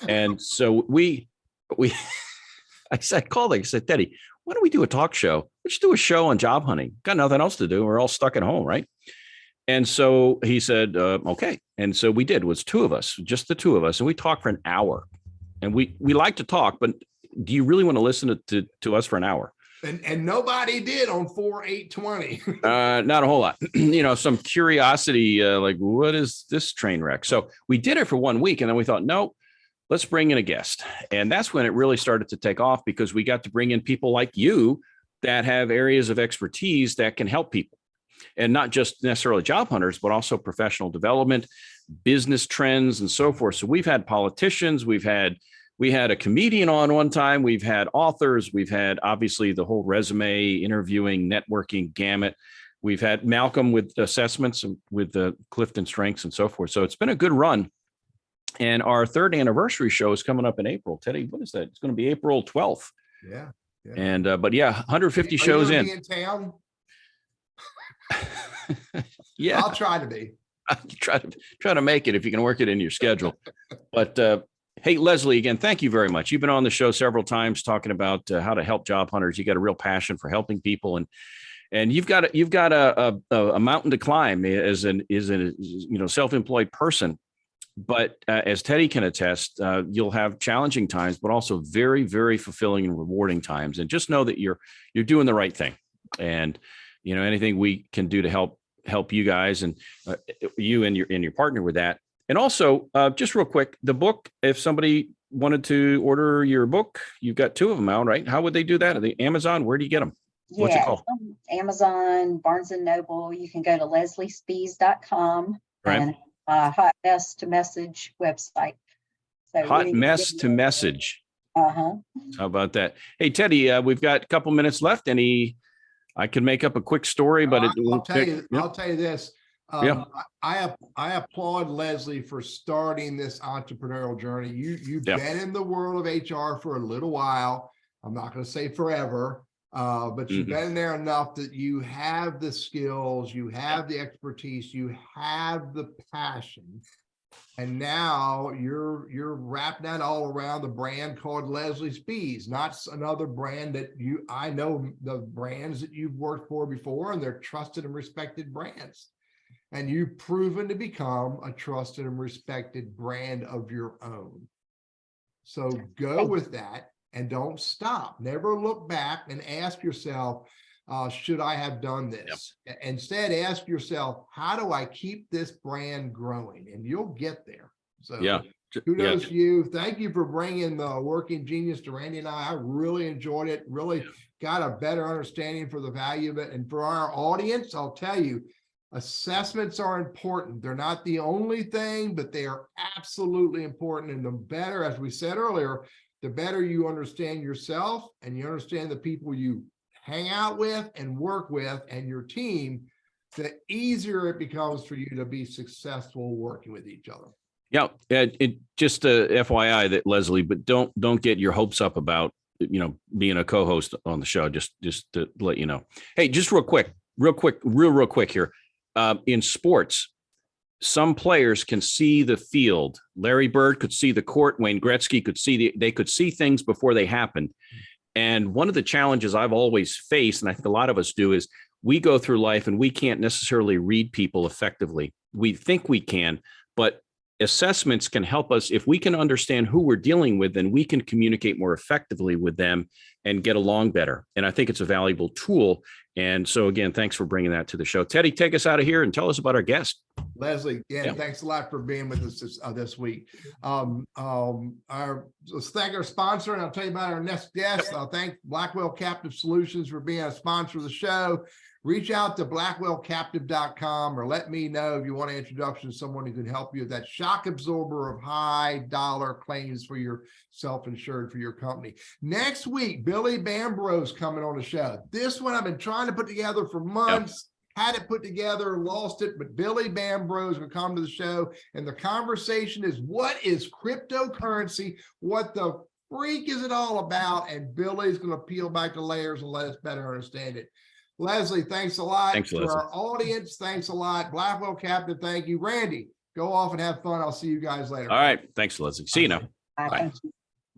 Speaker 2: And so I called him, I said, Teddy, why don't we do a talk show? Let's do a show on job hunting. Got nothing else to do. We're all stuck at home, right? And so he said, okay. And so we did. It was two of us, just the two of us. And we talked for an hour. And we like to talk, but do you really want to listen to us for an hour?
Speaker 1: And nobody did on 4/8/20.
Speaker 2: Not a whole lot. Some curiosity, like, what is this train wreck? So we did it for 1 week. And then we thought, no, let's bring in a guest. And that's when it really started to take off, because we got to bring in people like you that have areas of expertise that can help people. And not just necessarily job hunters, but also professional development, business trends, and so forth. So we've had politicians, we had a comedian on one time, we've had authors, we've had obviously the whole resume, interviewing, networking gamut. We've had Malcolm with assessments and with the Clifton Strengths and so forth. So it's been a good run. And our third anniversary show is coming up in April. Teddy, what is that? It's going to be April 12th.
Speaker 1: Yeah.
Speaker 2: And, but yeah, 150
Speaker 1: Are
Speaker 2: shows
Speaker 1: you
Speaker 2: in.
Speaker 1: be in town?
Speaker 2: Yeah,
Speaker 1: I'll try to be.
Speaker 2: try to make it if you can work it in your schedule. But hey, Leslie, again, thank you very much. You've been on the show several times talking about how to help job hunters. You got a real passion for helping people, and you've got a mountain to climb as an self-employed person. But as Teddy can attest, you'll have challenging times, but also very, very fulfilling and rewarding times. And just know that you're doing the right thing. And anything we can do to help you guys and you and your partner with that. And also, just real quick, the book, if somebody wanted to order your book, you've got two of them out, right? How would they do that? Are they Amazon? Where do you get them? What's it called?
Speaker 3: Amazon, Barnes and Noble. You can go to lesliespeas.com
Speaker 2: Right.
Speaker 3: and Hot Mess to Message website. So
Speaker 2: Hot Mess to Message.
Speaker 3: Uh-huh.
Speaker 2: How about that? Hey, Teddy, we've got a couple minutes left. I could make up a quick story, but
Speaker 1: I'll tell you this.
Speaker 2: Yeah.
Speaker 1: I applaud Leslie for starting this entrepreneurial journey. You've
Speaker 2: Yeah.
Speaker 1: been in the world of HR for a little while. I'm not going to say forever, but you've been there enough that you have the skills, you have the expertise, you have the passion. And now you're wrapped that all around the brand called Leslie Speas, not another brand that I know the brands that you've worked for before, and they're trusted and respected brands. And you've proven to become a trusted and respected brand of your own. So go with that and don't stop. Never look back and ask yourself, should I have done this? Yep. Instead, ask yourself, how do I keep this brand growing? And you'll get there. So
Speaker 2: yeah.
Speaker 1: Kudos to you. Thank you for bringing the Working Genius to Randy and I. I really enjoyed it. Really got a better understanding for the value of it. And for our audience, I'll tell you, assessments are important. They're not the only thing, but they are absolutely important. And the better, as we said earlier, the better you understand yourself and you understand the people you hang out with and work with and your team, the easier it becomes for you to be successful working with each other.
Speaker 2: Yeah, it just FYI that Leslie, but don't get your hopes up about being a co-host on the show. Just to let you know. Hey, just real quick here. In sports, some players can see the field. Larry Bird could see the court. Wayne Gretzky could see they could see things before they happen. And one of the challenges I've always faced, and I think a lot of us do, is we go through life and we can't necessarily read people effectively. We think we can, but assessments can help us. If we can understand who we're dealing with, then we can communicate more effectively with them and get along better. And I think it's a valuable tool. And so again, thanks for bringing that to the show. Teddy, take us out of here and tell us about our guest.
Speaker 1: Leslie, again, thanks a lot for being with us this week. Let's thank our sponsor, and I'll tell you about our next guest. I'll thank Blackwell Captive Solutions for being a sponsor of the show. Reach out to blackwellcaptive.com or let me know if you want an introduction to someone who can help you with that shock absorber of high dollar claims for your self-insured for your company. Next week, Billy Bambrose coming on the show. This one I've been trying to put together for months. Had it put together, lost it, but Billy Bambrose will come to the show. And the conversation is, what is cryptocurrency? What the freak is it all about? And Billy's going to peel back the layers and let us better understand it. Leslie, thanks a lot.
Speaker 2: Thanks,
Speaker 1: to
Speaker 2: Leslie.
Speaker 1: our audience, thanks a lot. Blackwell Captive, thank you. Randy, go off and have fun. I'll see you guys later.
Speaker 2: All right. Thanks, Leslie. See you now.
Speaker 3: Bye.
Speaker 2: Bye.
Speaker 3: Thank you.